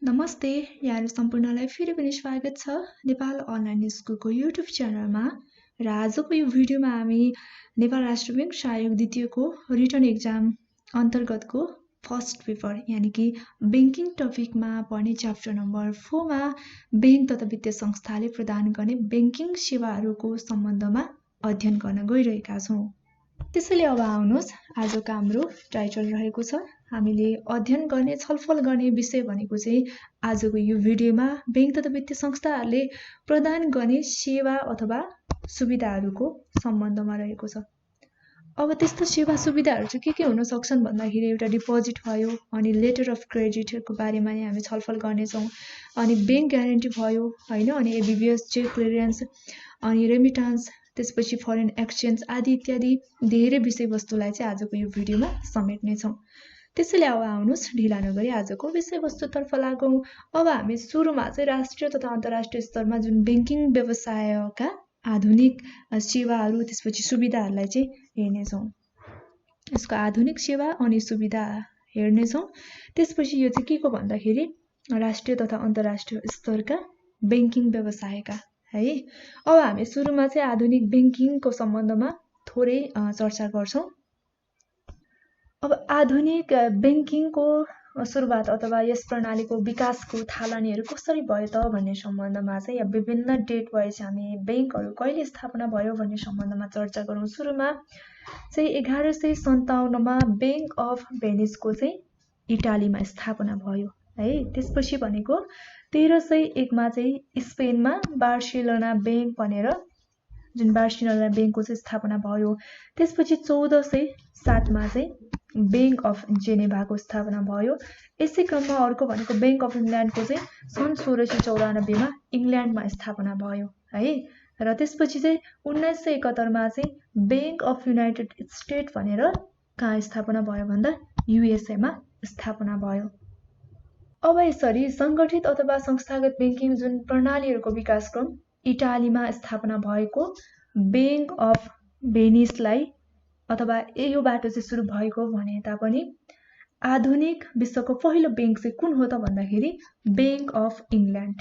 नमस्ते, यहाँहरू सम्पूर्णलाई फेरि पनि स्वागत छ नेपाल अनलाइन स्कुलको युट्युब च्यानलमा। र आजको यो भिडियोमा हामी नेपाल राष्ट्र बैंक सहायक द्वितीयको रिटन एक्जाम अन्तर्गतको फर्स्ट पेपर यानि कि बैंकिङ टपिकमा पर्ने च्याप्टर नम्बर 4 मा बैंक तथा वित्तीय संस्थाले प्रदान गर्ने बैंकिङ सेवाहरूको सम्बन्धमा अध्ययन गर्न गइरहेका छौं। त्यसैले अब आउनुहोस्, आजको हाम्रो टाइटल रहेको छ हामीले अध्ययन गर्ने छलफल गर्ने विषय भनेको चाहिँ आजको यो भिडियोमा बैंक तथा वित्तीय संस्थाहरूले प्रदान गर्ने सेवा अथवा सुविधाहरूको सम्बन्धमा रहेको छ। अब त्यस्तो सेवा सुविधाहरू चाहिँ के हुन सक्छन् भन्दाखेरि एउटा डिपोजिट भयो, अनि लेटर अफ क्रेडिटको बारेमा नै हामी छलफल गर्नेछौँ, अनि बैंक ग्यारेन्टी भयो हैन, अनि एबीबीएस चेक क्लियरेन्स, अनि रेमिटान्स, त्यसपछि फरेन एक्सचेन्ज आदि इत्यादि धेरै विषयवस्तुलाई चाहिँ आजको यो भिडियोमा समेट्नेछौँ। त्यसैले अब आउनुहोस्, ढिला नगरी आजको विषयवस्तुतर्फ लागौँ। अब हामी सुरुमा चाहिँ राष्ट्रिय तथा अन्तर्राष्ट्रिय स्तरमा जुन बैंकिङ व्यवसायका आधुनिक सेवाहरू त्यसपछि सुविधाहरूलाई चाहिँ हेर्नेछौँ। यसको आधुनिक सेवा अनि सुविधा हेर्नेछौँ। त्यसपछि यो चाहिँ के को भन्दाखेरि राष्ट्रिय तथा अन्तर्राष्ट्रिय स्तरका बैंकिङ व्यवसायका है। अब हामी सुरुमा चाहिँ आधुनिक बैंकिङको सम्बन्धमा थोरै चर्चा गर्छौँ। अब आधुनिक बैंकिङको सुरुवात अथवा यस प्रणालीको विकासको थालनीहरू कसरी भयो त भन्ने सम्बन्धमा चाहिँ या विभिन्न डेट वाइज हामी बैंकहरू कहिले स्थापना भयो भन्ने सम्बन्धमा चर्चा गरौँ। सुरुमा चाहिँ 1157 मा बैंक अफ भेनिसको चाहिँ इटालीमा स्थापना भयो है। त्यसपछि भनेको 1301 मा चाहिँ स्पेनमा बार्सिलोना बैंक भनेर जुन बार्सिलोना बैंकको चाहिँ स्थापना भयो। त्यसपछि 1407 मा चाहिँ बैंक अफ जेनेभाको स्थापना भयो। यसै क्रममा अर्को भनेको बैंक अफ इङ्ल्यान्डको चाहिँ सन् 1694 मा इङ्ल्यान्डमा स्थापना भयो है। र त्यसपछि चाहिँ 1971 मा चाहिँ बैंक अफ युनाइटेड स्टेट भनेर कहाँ स्थापना भयो भन्दा युएसए मा स्थापना भयो। अब यसरी सङ्गठित अथवा संस्थागत बैंकिङ जुन प्रणालीहरूको विकासक्रम इटालीमा स्थापना भएको बैंक अफ भेनिसलाई अथवा यो बाटो चाहिँ सुरु भएको भने तापनि आधुनिक विश्वको पहिलो बैंक चाहिँ कुन हो त भन्दाखेरि बैंक अफ इङ्ल्यान्ड,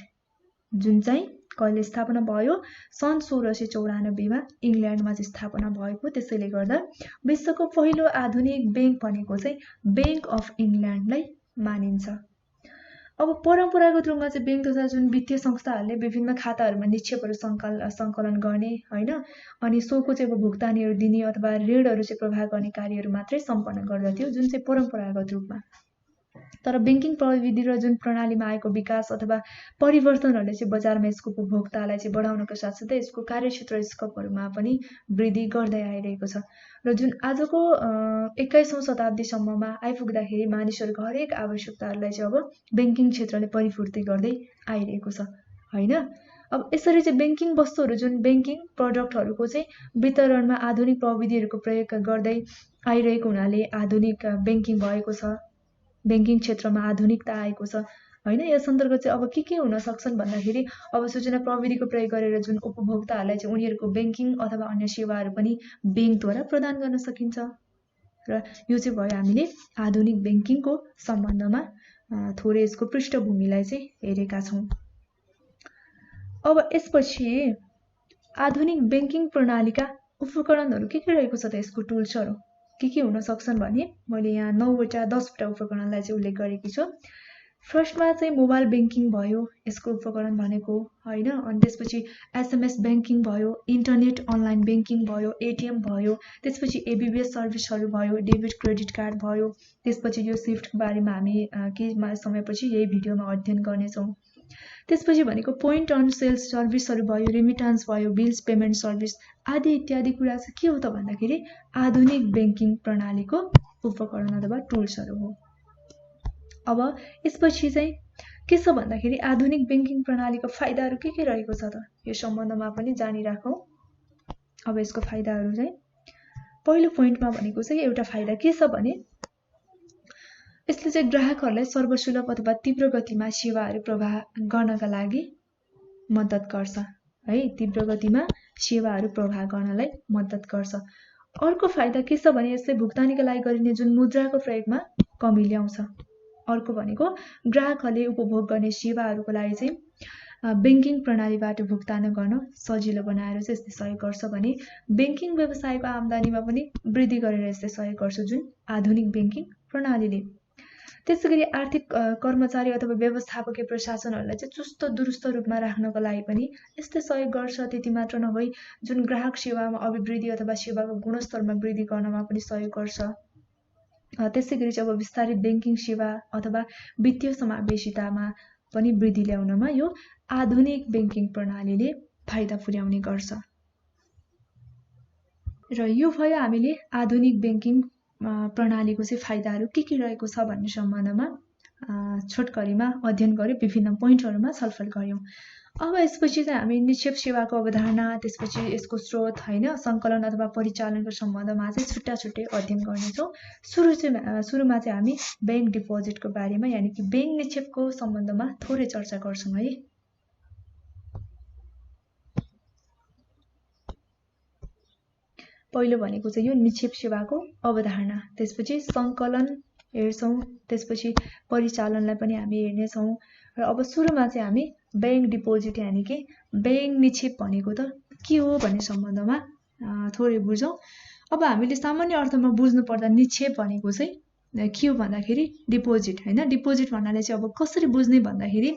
जुन चाहिँ कहिले स्थापना भयो सन् 1694 मा इङ्ल्यान्डमा चाहिँ स्थापना भएको। त्यसैले गर्दा विश्वको पहिलो आधुनिक बैंक भनेको चाहिँ बैंक अफ इङ्ल्यान्डलाई मानिन्छ। अब परम्परागत रूपमा चाहिँ बैंक तथा जुन वित्तीय संस्थाहरूले विभिन्न खाताहरूमा निक्षेपहरू सङ्कलन गर्ने हैन, अनि सोको चाहिँ अब भुक्तानीहरू दिने अथवा ऋणहरू चाहिँ प्रवाह गर्ने कार्यहरू मात्रै सम्पन्न गर्दथ्यो, जुन चाहिँ परम्परागत रूपमा। तर बैंकिङ प्रविधि र जुन प्रणालीमा आएको विकास अथवा परिवर्तनहरूले चाहिँ बजारमा यसको उपभोक्तालाई चाहिँ बढाउनको साथसाथै यसको कार्यक्षेत्र स्कोपहरूमा पनि वृद्धि गर्दै आइरहेको छ। र जुन आजको 21औं शताब्दीसम्ममा आइपुग्दाखेरि मानिसहरूको हरेक आवश्यकताहरूलाई चाहिँ अब बैंकिङ क्षेत्रले परिपूर्ति गर्दै आइरहेको छ हैन। अब यसरी चाहिँ बैंकिङ वस्तुहरू जुन बैंकिङ प्रोडक्टहरूको चाहिँ वितरणमा आधुनिक प्रविधिहरूको प्रयोग गर्दै आइरहेको हुनाले आधुनिक बैंकिङ भएको छ, बैंकिङ क्षेत्रमा आधुनिकता आएको छ हैन। यस अन्तर्गत चाहिँ अब के हुन सक्छन् भन्दाखेरि अब सूचना प्रविधिको प्रयोग गरेर जुन उपभोक्ताहरूलाई चाहिँ उनीहरूको बैंकिङ अथवा अन्य सेवाहरू पनि बैंकद्वारा प्रदान गर्न सकिन्छ। र यो चाहिँ भयो हामीले आधुनिक बैंकिङको सम्बन्धमा थोरै यसको पृष्ठभूमिलाई चाहिँ हेरेका छौँ। अब यसपछि आधुनिक बैंकिङ प्रणालीका उपकरणहरू के रहेको छ त, यसको टुल्सहरू के हुन सक्छन् भने मैले यहाँ 10वटा उपकरणलाई चाहिँ उल्लेख गरेकी छु। फर्स्टमा चाहिँ मोबाइल बैंकिङ भयो, यसको उपकरण भनेको हैन। अनि त्यसपछि एसएमएस बैंकिङ भयो, इन्टरनेट अनलाइन बैंकिङ भयो, एटीएम भयो, त्यसपछि एबीबीएस सर्भिसहरू भयो, डेबिट क्रेडिट कार्ड भयो। त्यसपछि यो स्विफ्टको बारेमा हामी केही समयपछि यही भिडियोमा अध्ययन गर्नेछौँ। त्यसपछि भनेको पोइन्ट अन सेल्स सर्भिसहरू भयो, रेमिटान्स भयो, बिल्स पेमेन्ट सर्भिस आदि इत्यादि कुरा चाहिँ के हो त भन्दाखेरि आधुनिक बैंकिङ प्रणालीको उपकरण अथवा टुल्सहरू हो। अब यसपछि चाहिँ के छ भन्दाखेरि आधुनिक बैंकिङ प्रणालीको फाइदाहरू के रहेको छ त, यो सम्बन्धमा पनि जानिराखौँ। अब यसको फाइदाहरू चाहिँ पहिलो पोइन्टमा भनेको चाहिँ एउटा फाइदा के छ भने यसले चाहिँ ग्राहकहरूलाई सर्वसुलभ अथवा तीव्र गतिमा सेवाहरू प्रवाह गर्नका लागि मद्दत गर्छ है। तीव्र गतिमा सेवाहरू प्रवाह गर्नलाई मद्दत गर्छ। अर्को फाइदा के छ भने यसले भुक्तानीका लागि गरिने जुन मुद्राको प्रयोगमा कमी ल्याउँछ अर्को भनेको ग्राहकहरूले उपभोग गर्ने सेवाहरूको लागि चाहिँ बैंकिङ प्रणालीबाट भुक्तान गर्न सजिलो बनाएर चाहिँ यसले सहयोग गर्छ भने बैंकिङ व्यवसायको आम्दानीमा पनि वृद्धि गरेर यसले सहयोग गर्छ जुन आधुनिक बैंकिङ प्रणालीले। त्यसैगरी आर्थिक कर्मचारी अथवा व्यवस्थापकीय प्रशासनहरूलाई चाहिँ चुस्त दुरुस्त रूपमा राख्नको लागि पनि यसले सहयोग गर्छ। त्यति मात्र नभई जुन ग्राहक सेवामा अभिवृद्धि अथवा सेवाको गुणस्तरमा वृद्धि गर्नमा पनि सहयोग गर्छ। त्यसैगरी चाहिँ अब विस्तारित बैंकिङ सेवा अथवा वित्तीय समावेशितामा पनि वृद्धि ल्याउनमा यो आधुनिक बैंकिङ प्रणालीले फाइदा पुर्याउने गर्छ। र यो भयो हामीले आधुनिक बैंकिङ प्रणालीको चाहिँ फाइदाहरू के रहेको छ भन्ने सम्बन्धमा छोटकरीमा अध्ययन गर्यौं, विभिन्न पोइन्टहरुमा छलफल गर्यौं। अब यसपछि चाहिँ हामी निक्षेप सेवाको अवधारणा, त्यसपछि यसको स्रोत हैन, संकलन अथवा परिचालनको सम्बन्धमा चाहिँ छुट्टा छुट्टै अध्ययन गर्नेछौं। सुरुमा चाहिँ हामी बैंक डिपोजिटको बारेमा यानि कि बैंक निक्षेपको सम्बन्धमा थोरै चर्चा गर्छौं है। पहिलो भनेको चाहिँ यो निक्षेप सेवाको अवधारणा, त्यसपछि संकलन हेर्छौं, त्यसपछि परिचालनलाई पनि हामी हेर्नेछौं र अब सुरुमा चाहिँ हामी बैंक डिपोजिट यानि कि बैंक निक्षेप भनेको त के हो भन्ने सम्बन्धमा थोरै बुझौं। अब हामीले सामान्य अर्थमा बुझ्नु पर्दा निक्षेप भनेको चाहिँ के हो भन्दाखेरि डिपोजिट हैन। डिपोजिट भन्नाले चाहिँ अब कसरी बुझ्ने भन्दाखेरि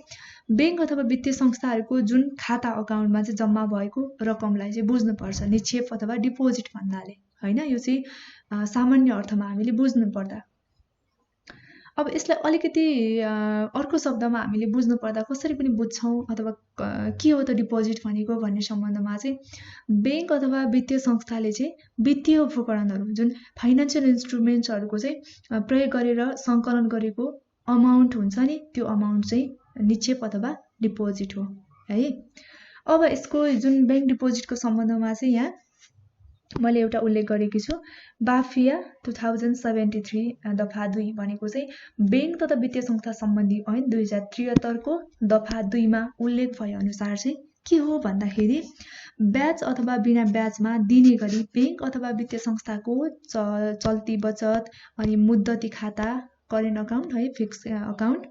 बैंक अथवा वित्तीय संस्थाहरूको जुन खाता अकाउन्टमा चाहिँ जम्मा भएको रकमलाई चाहिँ बुझ्नु पर्छ निक्षेप अथवा डिपोजिट भन्नाले हैन। यो चाहिँ सामान्य अर्थमा हामीले बुझ्नु पर्दा। अब यसलाई अलिकति अर्को शब्दमा हामीले बुझ्नु पर्दा कसरी पनि बुझ्छौं अथवा के हो त डिपोजिट भनेको भन्ने सम्बन्धमा चाहिँ बैंक अथवा वित्तीय संस्थाले चाहिँ वित्तीय उपकरणहरू जुन फाइनान्शियल इन्स्ट्रुमेन्ट्सहरूको चाहिँ प्रयोग गरेर संकलन गरेको अमाउन्ट हुन्छ नि, त्यो अमाउन्ट चाहिँ निक्षेप अथवा डिपोजिट हो है। अब यसको जुन बैंक डिपोजिटको सम्बन्धमा चाहिँ यहाँ मैले एउटा उल्लेख गरेकी छु, बाफिया 2073 दफा 2 भनेको चाहिँ बैंक तथा वित्तीय संस्था सम्बन्धी ऐन 2073 को दफा 2 मा उल्लेख भए अनुसार चाहिँ के हो भन्दाखेरि ब्याज अथवा बिना ब्याजमा दिने गरी बैंक अथवा वित्तीय संस्थाको चल्ती बचत अनि मुद्दती खाता करेन्ट अकाउन्ट है, फिक्स अकाउन्ट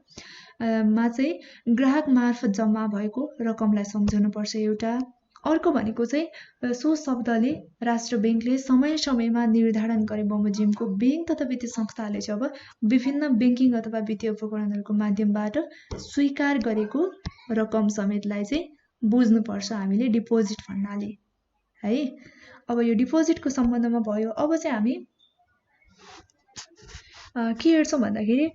मा चाहिँ ग्राहक मार्फत जम्मा भएको रकमलाई सम्झाउनु पर्छ एउटा। अर्को भनेको चाहिँ सो शब्दले राष्ट्र बैंकले समय समयमा निर्धारण गरे बमोजिमको बैंक तथा वित्तीय संस्थाहरूले चाहिँ अब विभिन्न बैंकिङ अथवा वित्तीय उपकरणहरूको माध्यमबाट स्वीकार गरेको रकम समेतलाई चाहिँ बुझ्नुपर्छ हामीले डिपोजिट भन्नाले है। अब यो डिपोजिटको सम्बन्धमा भयो। अब चाहिँ हामी के हेर्छौं भन्दाखेरि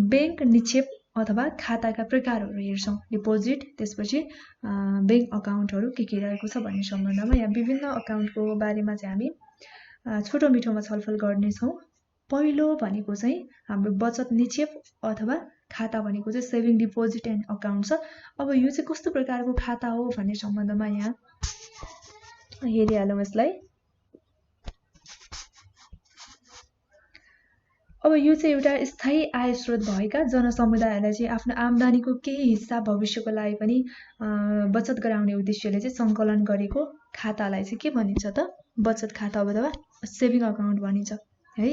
बैंक निक्षेप अथवा खाताका प्रकारहरू हेर्छौं। डिपोजिट, त्यसपछि बैंक अकाउन्टहरू के रहेको छ भन्ने सम्बन्धमा यहाँ विभिन्न अकाउन्टको बारेमा चाहिँ हामी छोटो मिठोमा छलफल गर्नेछौं। पहिलो भनेको चाहिँ हाम्रो बचत निक्षेप अथवा खाता भनेको चाहिँ सेभिङ डिपोजिट एन्ड अकाउन्ट छ। अब यो चाहिँ कस्तो प्रकारको खाता हो भन्ने सम्बन्धमा यहाँ हेरिहालौं यसलाई। अब यो चाहिँ एउटा स्थायी आय स्रोत भएका जनसमुदायहरूलाई चाहिँ आफ्नो आम्दानीको केही हिस्सा भविष्यको लागि पनि बचत गराउने उद्देश्यले चाहिँ संकलन गरेको खातालाई चाहिँ के भनिन्छ त बचत खाता अथवा सेभिङ अकाउन्ट भनिन्छ है।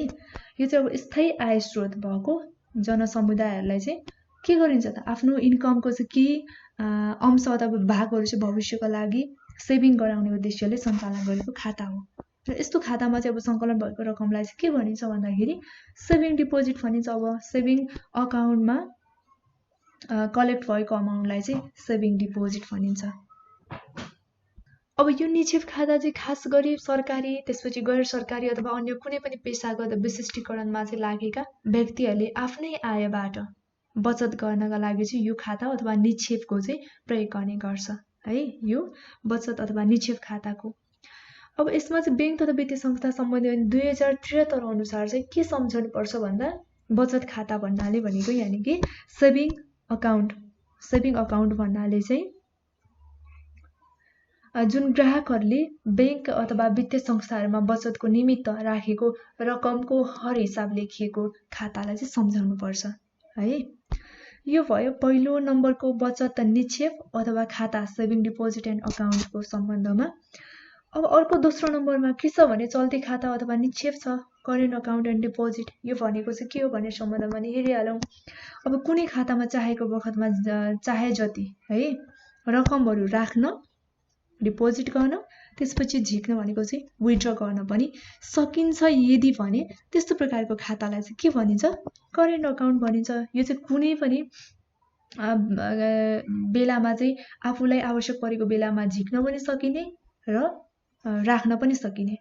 यो चाहिँ अब स्थायी आय स्रोत भएको जनसमुदायहरूलाई चाहिँ के गरिन्छ त आफ्नो इन्कमको चाहिँ केही अंश अथवा भागहरू चाहिँ भविष्यको लागि सेभिङ गराउने उद्देश्यले सञ्चालन गरेको खाता हो। र यस्तो खातामा चाहिँ अब संकलन भएको रकमलाई चाहिँ के भनिन्छ भन्दाखेरि सेभिङ डिपोजिट भनिन्छ। अब सेभिङ अकाउन्टमा कलेक्ट भएको अमाउन्टलाई चाहिँ सेभिङ डिपोजिट भनिन्छ। अब यो निक्षेप खाता चाहिँ खास गरी सरकारी, त्यसपछि गैर सरकारी अथवा अन्य कुनै पनि पेशागत विशिष्टीकरणमा चाहिँ लागेका व्यक्तिहरूले आफ्नै आयबाट बचत गर्नका लागि चाहिँ यो खाता अथवा निक्षेपको चाहिँ प्रयोग गर्ने गर्छ है, यो बचत अथवा निक्षेप खाताको। अब यसमा चाहिँ बैंक तथा वित्तीय संस्था सम्बन्धी 2073 अनुसार चाहिँ के सम्झनु पर्छ भन्दा बचत खाता भन्नाले भनेको यानि कि सेभिङ अकाउन्ट भन्नाले चाहिँ जुन ग्राहकहरूले बैंक अथवा वित्तीय संस्थाहरूमा बचतको निमित्त राखेको रकमको हर हिसाब लेखिएको खातालाई चाहिँ सम्झाउनु पर्छ है। यो भयो पहिलो नम्बरको बचत निक्षेप अथवा खाता सेभिङ डिपोजिट एन्ड अकाउन्टको सम्बन्धमा। अब अर्को दोस्रो नम्बरमा के छ भने चल्ती खाता अथवा निक्षेप छ, करेन्ट अकाउन्ट एन्ड डिपोजिट यो भनेको चाहिँ के हो भन्ने सम्बन्धमा पनि हेरिहालौँ। अब कुनै खातामा चाहेको बखतमा चाहे जति है रकमहरू राख्न, डिपोजिट गर्न, त्यसपछि झिक्न भनेको चाहिँ विथड्र गर्न पनि सकिन्छ यदि भने त्यस्तो प्रकारको खातालाई चाहिँ के भनिन्छ? करेन्ट अकाउन्ट भनिन्छ। यो चाहिँ कुनै पनि बेलामा चाहिँ आफूलाई आवश्यक परेको बेलामा झिक्न पनि सकिने र राख्न पनि सकिने,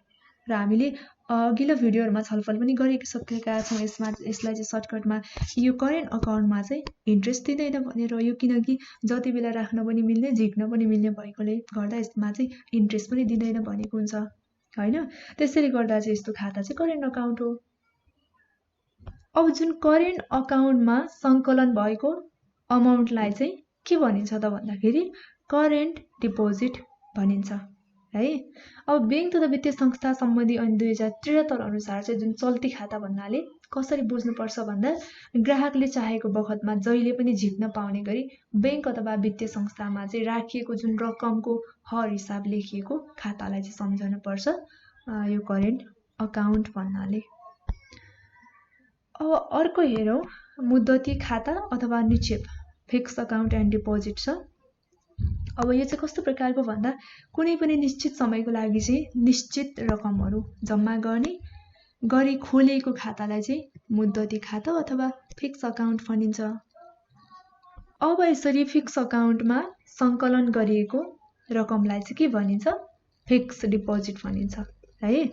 र हामीले अघिल्लो भिडियोहरुमा छलफल पनि गरिसकेका छौँ। यसलाई चाहिँ सर्टकटमा यो करेन्ट अकाउन्टमा चाहिँ इन्ट्रेस्ट दिँदैन भनेर, यो किनकि जति बेला राख्न पनि मिल्ने झिक्न पनि मिल्ने भएकोले गर्दा यसमा चाहिँ इन्ट्रेस्ट पनि दिँदैन भनेको हुन्छ हैन। त्यसैले गर्दा चाहिँ यस्तो खाता चाहिँ करेन्ट अकाउन्ट हो। अब जुन करेन्ट अकाउन्टमा सङ्कलन भएको अमाउन्टलाई चाहिँ के भनिन्छ त भन्दाखेरि करेन्ट डिपोजिट भनिन्छ है। अब बैंक तथा वित्तीय संस्था सम्बन्धी ऐन 2073 अनुसार चाहिँ जुन चल्ती खाता भन्नाले कसरी बुझ्नुपर्छ भन्दा ग्राहकले चाहेको बखतमा जहिले पनि झिक्न पाउने गरी बैंक अथवा वित्तीय संस्थामा चाहिँ राखिएको जुन रकमको हर हिसाब लेखिएको खातालाई चाहिँ सम्झनु पर्छ यो करेन्ट अकाउन्ट भन्नाले। अब अर्को हेरौँ मुद्दती खाता अथवा निक्षेप, फिक्स अकाउन्ट एन्ड डिपोजिट छ। अब यो चाहिँ कस्तो प्रकारको भन्दा कुनै पनि निश्चित समयको लागि चाहिँ निश्चित रकमहरू जम्मा गर्ने गरी खोलिएको खातालाई चाहिँ मुद्दती खाता अथवा फिक्स अकाउन्ट भनिन्छ। अब यसरी फिक्स अकाउन्टमा सङ्कलन गरिएको रकमलाई चाहिँ के भनिन्छ? फिक्स डिपोजिट भनिन्छ है।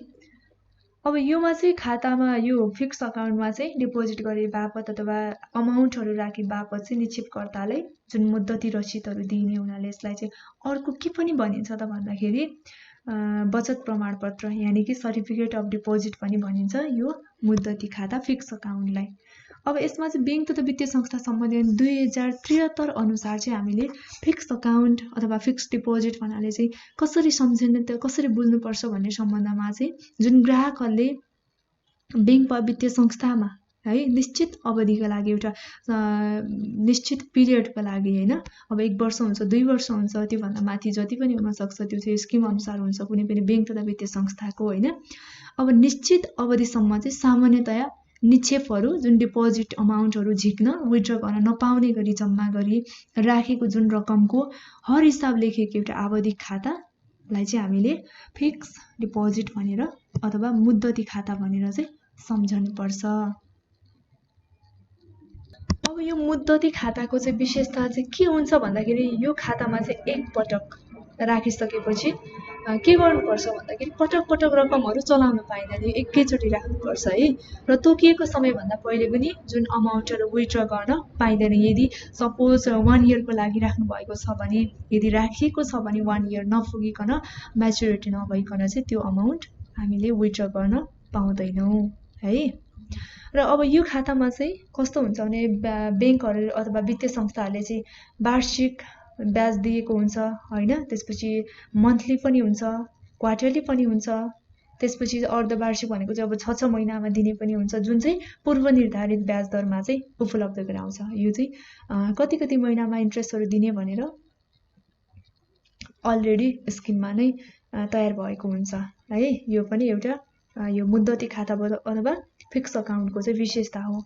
अब योमा चाहिँ खातामा यो फिक्स अकाउन्टमा चाहिँ डिपोजिट गरे बापत अथवा अमाउन्टहरू राखे बापत चाहिँ निक्षेपकर्ताले जुन मुद्दती रसिदहरू दिइने हुनाले यसलाई चाहिँ अर्को के पनि भनिन्छ त भन्दाखेरि बचत प्रमाणपत्र यानि कि सर्टिफिकेट अफ डिपोजिट पनि भनिन्छ यो मुद्दती खाता फिक्स अकाउन्टलाई। अब यसमा चाहिँ बैंक तथा वित्तीय संस्था सम्बन्धी 2073 अनुसार चाहिँ हामीले फिक्स अकाउन्ट अथवा फिक्स डिपोजिट भन्नाले चाहिँ कसरी सम्झिने त कसरी बुझ्नुपर्छ भन्ने सम्बन्धमा चाहिँ जुन ग्राहकहरूले बैंक वा वित्तीय संस्थामा है निश्चित अवधिका लागि एउटा निश्चित पिरियडको लागि हैन, अब 1 वर्ष हुन्छ 2 वर्ष हुन्छ त्योभन्दा माथि जति पनि हुन सक्छ, त्यो चाहिँ स्किम अनुसार हुन्छ कुनै पनि बैंक तथा वित्तीय संस्थाको हैन। अब निश्चित अवधिसम्म चाहिँ सामान्यतया निक्षेपहरू जुन डिपोजिट अमाउन्टहरू झिक्न विथड्र गर्न नपाउने गरी जम्मा गरी राखेको जुन रकमको हर हिसाब लेखेको एउटा आवधिक खातालाई चाहिँ हामीले फिक्स डिपोजिट भनेर अथवा मुद्दती खाता भनेर चाहिँ सम्झनु पर्छ। अब यो मुद्दती खाताको चाहिँ विशेषता चाहिँ के हुन्छ भन्दाखेरि यो खातामा चाहिँ एक पटक राखिसकेपछि के गर्नुपर्छ भन्दाखेरि पटक पटक रकमहरू चलाउन पाइँदैन, यो एकैचोटि राख्नुपर्छ है। र तोकिएको समयभन्दा पहिले पनि जुन अमाउन्टहरू विथड्र गर्न पाइँदैन। यदि सपोज 1 इयरको लागि राख्नु भएको छ भने, यदि राखिएको छ भने 1 इयर नपुगिकन म्याच्युरिटी नभइकन चाहिँ त्यो अमाउन्ट हामीले विथड्र गर्न पाउँदैनौँ है। र अब यो खातामा चाहिँ कस्तो हुन्छ भने बैंकहरू अथवा वित्तीय संस्थाहरूले चाहिँ वार्षिक ब्याज दिएको हुन्छ हैन, त्यसपछि मन्थली पनि हुन्छ, क्वार्टरली पनि हुन्छ, त्यसपछि अर्धवार्षिक भनेको चाहिँ अब 6 महिनामा दिने पनि हुन्छ, जुन चाहिँ पूर्व निर्धारित ब्याज दरमा चाहिँ उपलब्ध गराउँछ। यो चाहिँ कति कति महिनामा इन्ट्रेस्टहरू दिने भनेर अलरेडी स्किममा नै तयार भएको हुन्छ है। यो पनि एउटा यो मुद्दती खाता अथवा फिक्स अकाउन्टको चाहिँ विशेषता हो।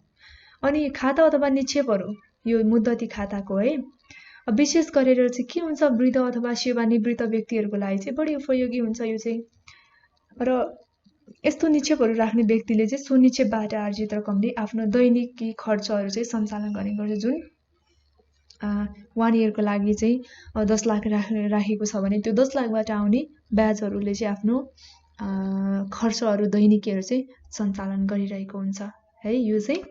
अनि खाता अथवा निक्षेपहरू यो मुद्दती खाताको है विशेष गरेर चाहिँ के हुन्छ, वृद्ध अथवा सेवानिवृत्त व्यक्तिहरूको लागि चाहिँ बढी उपयोगी हुन्छ यो चाहिँ। र यस्तो निक्षेपहरू राख्ने व्यक्तिले चाहिँ सो निक्षेपबाट आर्जित रकमले आफ्नो दैनिकी खर्चहरू चाहिँ सञ्चालन गर्ने गर्छ। जुन 1 इयरको लागि चाहिँ 10 लाख राखेको छ भने त्यो 10 लाखबाट आउने ब्याजहरूले चाहिँ आफ्नो खर्चहरू दैनिकीहरू चाहिँ सञ्चालन गरिरहेको हुन्छ है। यो चाहिँ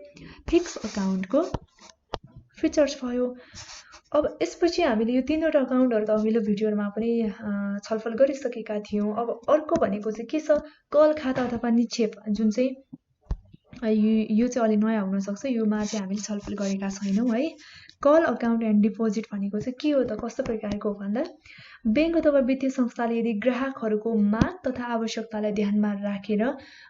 फिक्स अकाउन्टको फिचर्स भयो। अब यसपछि हामीले यो तीनवटा अकाउन्टहरू त अघिल्लो भिडियोमा पनि छलफल गरिसकेका थियौँ। अब अर्को भनेको चाहिँ के छ, कल खाता अथवा निक्षेप, जुन चाहिँ यो चाहिँ अलि नयाँ हुन सक्छ, योमा चाहिँ हामीले छलफल गरेका छैनौँ है। कल अकाउन्ट एन्ड डिपोजिट भनेको चाहिँ के हो त, कस्तो प्रकारको भन्दा बैंक अथवा वित्तीय संस्थाले यदि ग्राहकहरूको माग तथा आवश्यकतालाई ध्यानमा राखेर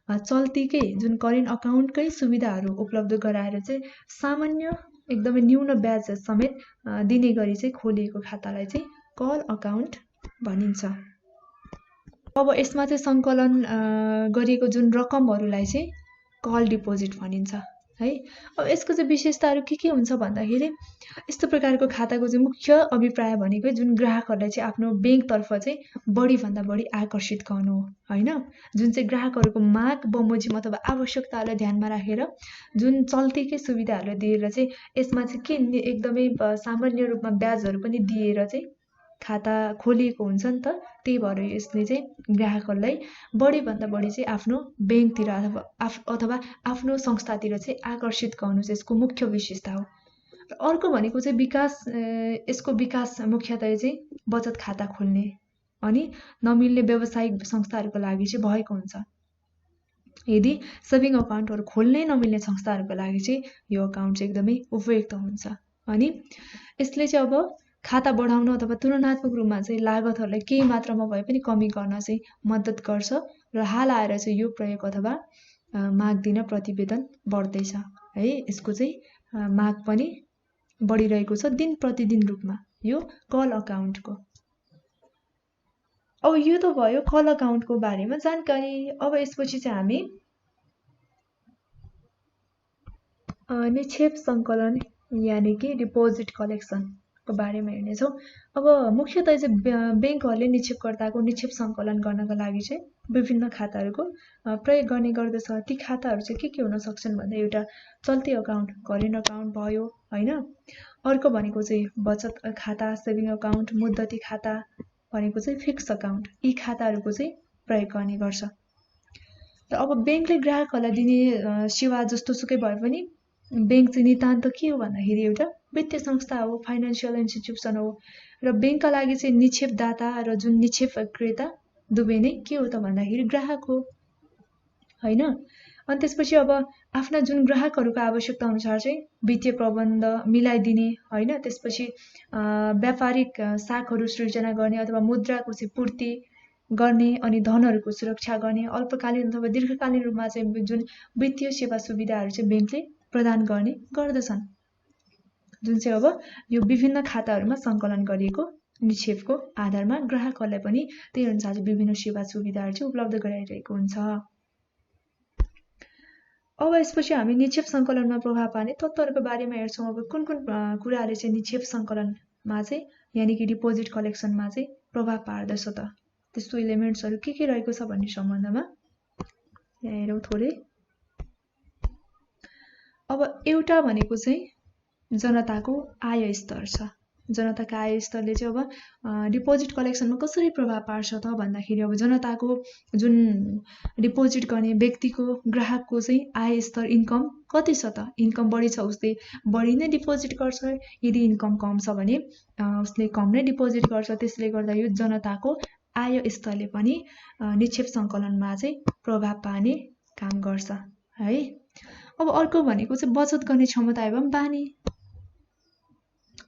चल्तीकै जुन करेन्ट अकाउन्टकै सुविधाहरू उपलब्ध गराएर चाहिँ सामान्य एकदमै न्यून ब्याज समेत दिने गरी चाहिँ खोलिएको खातालाई चाहिँ कल अकाउन्ट भनिन्छ। अब यसमा चाहिँ सङ्कलन गरिएको जुन रकमहरूलाई चाहिँ कल डिपोजिट भनिन्छ है। अब यसको चाहिँ विशेषताहरू के हुन्छ भन्दाखेरि यस्तो प्रकारको खाताको चाहिँ मुख्य अभिप्राय भनेकै जुन ग्राहकहरूलाई चाहिँ आफ्नो ब्याङ्कतर्फ चाहिँ बढीभन्दा बढी आकर्षित गर्नु हो होइन। जुन चाहिँ ग्राहकहरूको माग बमोजिम अथवा आवश्यकताहरूलाई ध्यानमा राखेर जुन चल्तीकै सुविधाहरू दिएर चाहिँ यसमा चाहिँ के एकदमै सामान्य रूपमा ब्याजहरू पनि दिएर चाहिँ खाता खोलिएको हुन्छ नि त। त्यही भएर यसले चाहिँ ग्राहकहरूलाई बढीभन्दा बढी चाहिँ आफ्नो ब्याङ्कतिर अथवा आफ्नो संस्थातिर चाहिँ आकर्षित गर्नु चाहिँ यसको मुख्य विशेषता हो। अर्को भनेको चाहिँ विकास, यसको विकास मुख्यतया चाहिँ बचत खाता खोल्ने अनि नमिल्ने व्यावसायिक संस्थाहरूको लागि चाहिँ भएको हुन्छ। यदि सेभिङ अकाउन्टहरू खोल्नै नमिल्ने संस्थाहरूको लागि चाहिँ यो अकाउन्ट चाहिँ एकदमै उपयुक्त हुन्छ। अनि यसले चाहिँ अब खाता बढाउन अथवा तुलनात्मक रूपमा चाहिँ लागतहरूलाई केही मात्रामा भए पनि कमी गर्न चाहिँ मद्दत गर्छ र हाल आएर चाहिँ यो प्रयोग अथवा माग दिन प्रतिवेदन बढ्दैछ है। यसको चाहिँ माग पनि बढिरहेको छ दिन प्रतिदिन रूपमा यो कल अकाउन्टको। अब यो त भयो कल अकाउन्टको बारेमा जानकारी। अब यसपछि चाहिँ हामी निक्षेप सङ्कलन यानि कि डिपोजिट कलेक्सनको बारेमा हेर्नेछौँ। अब मुख्यतया चाहिँ ब्याङ्कहरूले निक्षेपकर्ताको निक्षेप सङ्कलन गर्नका लागि चाहिँ विभिन्न खाताहरूको प्रयोग गर्ने गर्दछ। ती खाताहरू चाहिँ के हुन सक्छन् भन्दा एउटा चल्ती अकाउन्ट, करेन्ट अकाउन्ट भयो होइन। अर्को भनेको चाहिँ बचत खाता, सेभिङ अकाउन्ट, मुद्दती खाता भनेको चाहिँ फिक्स अकाउन्ट। यी खाताहरूको चाहिँ प्रयोग गर्ने गर्छ। र अब ब्याङ्कले ग्राहकहरूलाई दिने सेवा जस्तो सुकै भए पनि ब्याङ्क चाहिँ नितान्त के हो भन्दाखेरि एउटा वित्तीय संस्था हो, फाइनेन्सियल इन्स्टिट्युसन हो। र ब्याङ्कका लागि चाहिँ निक्षेपदाता र जुन निक्षेप क्रेता दुवै नै के हो त भन्दाखेरि ग्राहक हो होइन। अनि त्यसपछि अब आफ्ना जुन ग्राहकहरूको आवश्यकता अनुसार चाहिँ वित्तीय प्रबन्ध मिलाइदिने होइन। त्यसपछि व्यापारिक साखहरू सृजना गर्ने अथवा मुद्राको चाहिँ पूर्ति गर्ने अनि धनहरूको सुरक्षा गर्ने अल्पकालीन अथवा दीर्घकालीन रूपमा चाहिँ जुन वित्तीय सेवा सुविधाहरू चाहिँ ब्याङ्कले प्रदान गर्ने गर्दछन्। जुन चाहिँ अब यो विभिन्न खाताहरूमा सङ्कलन गरिएको निक्षेपको आधारमा ग्राहकहरूलाई पनि त्यही अनुसार चाहिँ विभिन्न सेवा सुविधाहरू चाहिँ उपलब्ध गराइरहेको हुन्छ। अब यसपछि हामी निक्षेप सङ्कलनमा प्रभाव पार्ने तत्त्वहरूको बारेमा हेर्छौँ। अब कुन कुराहरूले चाहिँ निक्षेप सङ्कलनमा चाहिँ यानि कि डिपोजिट कलेक्सनमा चाहिँ प्रभाव पार्दछ त, त्यस्तो इलिमेन्ट्सहरू के रहेको छ भन्ने सम्बन्धमा यहाँ हेरौँ थोरै। अब एउटा भनेको चाहिँ जनताको आय स्तर छ। जनताको आय स्तरले चाहिँ अब डिपोजिट कलेक्सनमा कसरी प्रभाव पार्छ त भन्दाखेरि अब जनताको जुन डिपोजिट गर्ने व्यक्तिको ग्राहकको चाहिँ आय स्तर इन्कम कति छ त। इन्कम बढी छ उसले बढी नै डिपोजिट गर्छ, यदि इन्कम कम छ भने उसले कम नै डिपोजिट गर्छ। त्यसले गर्दा यो जनताको आय स्तरले पनि निक्षेप सङ्कलनमा चाहिँ प्रभाव पार्ने काम गर्छ है। अब अर्को भनेको चाहिँ बचत गर्ने क्षमता एवं बानी।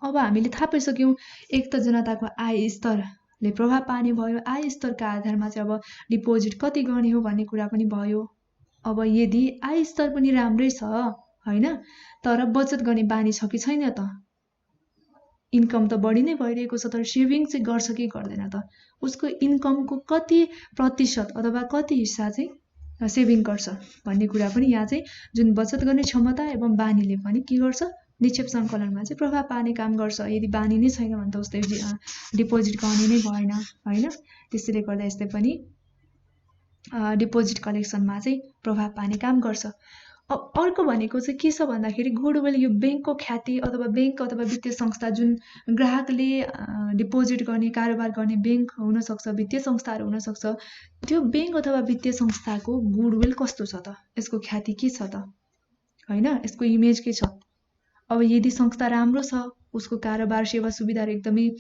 अब हामीले थाहा पाइसक्यौँ एक त जनताको आय स्तरले प्रभाव पार्ने भयो, आय स्तरका आधारमा चाहिँ अब डिपोजिट कति गर्ने हो भन्ने कुरा पनि भयो। अब यदि आय स्तर पनि राम्रै छ होइन तर बचत गर्ने बानी छ कि छैन त, इन्कम त बढी नै भइरहेको छ तर सेभिङ चाहिँ गर्छ कि गर्दैन त, उसको इन्कमको कति प्रतिशत अथवा कति हिस्सा चाहिँ सेभिङ गर्छ भन्ने कुरा पनि यहाँ चाहिँ जुन बचत गर्ने क्षमता एवं बानीले पनि के गर्छ निक्षेप सङ्कलनमा चाहिँ प्रभाव पार्ने काम गर्छ। यदि बानी नै छैन भने त उसले डिपोजिट गर्ने नै भएन होइन। त्यसैले गर्दा यसले पनि डिपोजिट कलेक्सनमा चाहिँ प्रभाव पार्ने काम गर्छ। अब अर्को भनेको चाहिँ के छ भन्दाखेरि गुडविल, यो ब्याङ्कको ख्याति अथवा ब्याङ्क अथवा वित्तीय संस्था जुन ग्राहकले डिपोजिट गर्ने कारोबार गर्ने ब्याङ्क हुनसक्छ, वित्तीय संस्थाहरू हुनसक्छ, त्यो ब्याङ्क अथवा वित्तीय संस्थाको गुडविल कस्तो छ त, यसको ख्याति के छ त होइन, यसको इमेज के छ। अब यदि संस्था राम्रो छ, उसको कारोबार सेवा सुविधाहरू एकदमै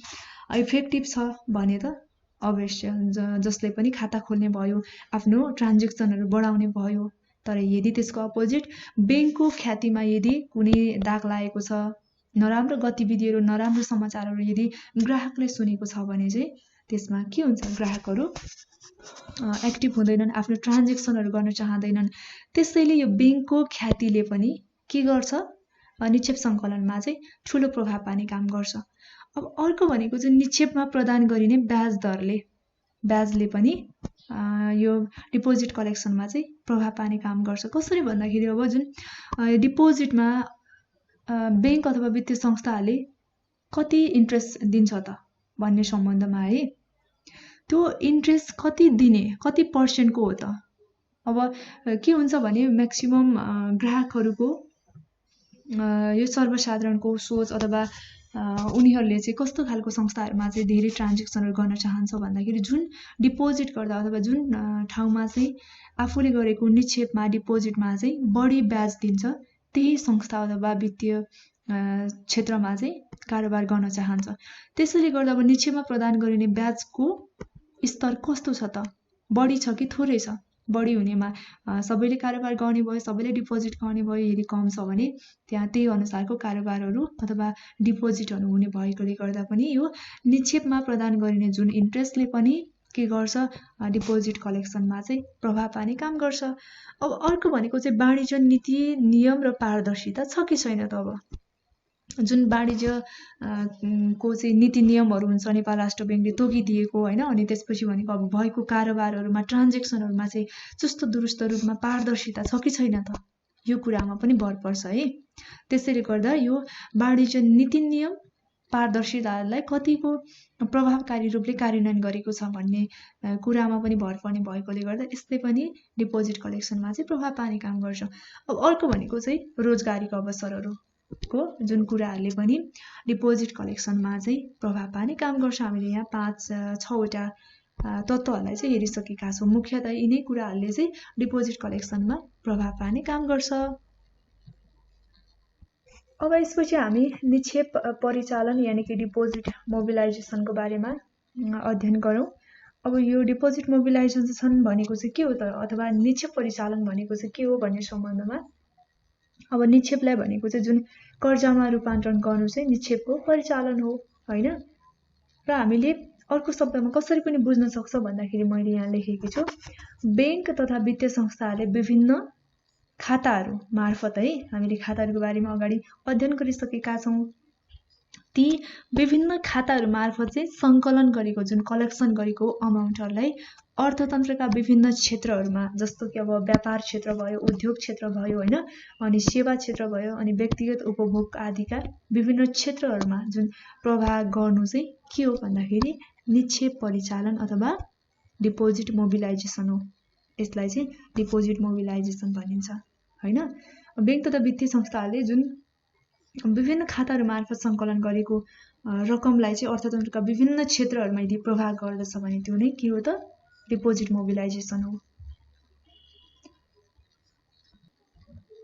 इफेक्टिभ छ भने त अवश्य जसले पनि खाता खोल्ने भयो, आफ्नो ट्रान्जेक्सनहरू बढाउने भयो। तर यदि त्यसको अपोजिट ब्याङ्कको ख्यातिमा यदि कुनै दाग लागेको छ, नराम्रो गतिविधिहरू नराम्रो समाचारहरू यदि ग्राहकले सुनेको छ भने चाहिँ त्यसमा के हुन्छ, ग्राहकहरू एक्टिभ हुँदैनन्, आफ्नो ट्रान्जेक्सनहरू गर्न चाहँदैनन्। त्यसैले यो ब्याङ्कको ख्यातिले पनि के गर्छ निक्षेप सङ्कलनमा चाहिँ ठुलो प्रभाव पार्ने काम गर्छ। अब अर्को भनेको चाहिँ निक्षेपमा प्रदान गरिने ब्याज दरले ब्याजले पनि यो डिपोजिट कलेक्सनमा चाहिँ प्रभाव पार्ने काम गर्छ। कसरी भन्दाखेरि अब जुन डिपोजिटमा बैंक अथवा वित्तीय संस्थाहरूले कति इन्ट्रेस्ट दिन्छ त भन्ने सम्बन्धमा है, त्यो इन्ट्रेस्ट कति दिने, कति पर्सेन्टको हो त। अब के हुन्छ भने म्याक्सिमम ग्राहकहरूको यो सर्वसाधारणको सोच अथवा उनीहरूले चाहिँ कस्तो खालको संस्थाहरूमा चाहिँ धेरै ट्रान्जेक्सनहरू गर्न चाहन्छ भन्दाखेरि जुन डिपोजिट गर्दा अथवा जुन ठाउँमा चाहिँ आफूले गरेको निक्षेपमा डिपोजिटमा चाहिँ बढी ब्याज दिन्छ त्यही संस्था अथवा वित्तीय क्षेत्रमा चाहिँ कारोबार गर्न चाहन्छ। त्यसैले गर्दा अब निक्षेपमा प्रदान गरिने ब्याजको स्तर कस्तो छ त, बढी छ कि थोरै छ। बढी हुनेमा सबैले कारोबार गर्ने भयो, सबैले डिपोजिट गर्ने भयो। यदि कम छ भने त्यहाँ त्यही अनुसारको कारोबारहरू अथवा डिपोजिटहरू हुने भएकोले गर्दा पनि यो निक्षेपमा प्रदान गरिने जुन इन्ट्रेस्टले पनि के गर्छ, डिपोजिट कलेक्सनमा चाहिँ प्रभाव पार्ने काम गर्छ। अब अर्को भनेको चाहिँ वाणिज्य नीति नियम र पारदर्शिता छ कि छैन त। अब जुन वाणिज्य को चाहिँ नीति नियमहरू हुन्छ नेपाल राष्ट्र ब्याङ्कले तोकिदिएको होइन, अनि त्यसपछि भनेको अब भएको कारोबारहरूमा ट्रान्जेक्सनहरूमा चाहिँ चुस्त दुरुस्त रूपमा पारदर्शिता छ कि छैन त, यो कुरामा पनि भर पर्छ है। त्यसैले गर्दा यो वाणिज्य नीति नियम पारदर्शितालाई कतिको प्रभावकारी रूपले कार्यान्वयन गरेको छ भन्ने कुरामा पनि भर पर्ने भएकोले गर्दा यसले पनि डिपोजिट कलेक्सनमा चाहिँ प्रभाव पार्ने काम गर्छ। अब अर्को भनेको चाहिँ रोजगारीको अवसरहरू को जुन कुराहरूले पनि डिपोजिट कलेक्सनमा चाहिँ प्रभाव पार्ने काम गर्छ। हामीले यहाँ 5-6वटा तत्त्वहरूलाई चाहिँ हेरिसकेका छौँ। मुख्यतः यिनै कुराहरूले चाहिँ डिपोजिट कलेक्सनमा प्रभाव पार्ने काम गर्छ। अब यसपछि हामी निक्षेप परिचालन यानि कि डिपोजिट मोबिलाइजेसनको बारेमा अध्ययन गरौँ। अब यो डिपोजिट मोबिलाइजेसन भनेको चाहिँ के हो त, अथवा निक्षेप परिचालन भनेको चाहिँ के हो भन्ने सम्बन्धमा अब निक्षेपलाई भनेको चाहिँ जुन कर्जामा रूपान्तरण गर्नु चाहिँ निक्षेपको परिचालन हो होइन। र हामीले अर्को शब्दमा कसरी पनि बुझ्न सक्छ भन्दाखेरि मैले यहाँ लेखेकी छु, बैंक तथा वित्तीय संस्थाहरूले विभिन्न खाताहरू मार्फत है, हामीले खाताहरूको बारेमा अगाडि अध्ययन गरिसकेका छौँ। ती विभिन्न खाताहरू मार्फत चाहिँ सङ्कलन गरेको जुन कलेक्सन गरेको अमाउन्टहरूलाई अर्थतन्त्रका विभिन्न क्षेत्रहरूमा, जस्तो कि अब व्यापार क्षेत्र भयो, उद्योग क्षेत्र भयो होइन, अनि सेवा क्षेत्र भयो, अनि व्यक्तिगत उपभोग आदिका विभिन्न क्षेत्रहरूमा जुन प्रवाह गर्नु चाहिँ के हो भन्दाखेरि निक्षेप परिचालन अथवा डिपोजिट मोबिलाइजेसन हो। यसलाई चाहिँ डिपोजिट मोबिलाइजेसन भनिन्छ होइन। बैंक तथा वित्तीय संस्थाहरूले जुन विभिन्न खाताहरू मार्फत सङ्कलन गरेको रकमलाई चाहिँ अर्थतन्त्रका विभिन्न क्षेत्रहरूमा यदि प्रभाव गर्दछ भने त्यो नै के हो त, डिपोजिट मोबिलाइजेसन हो।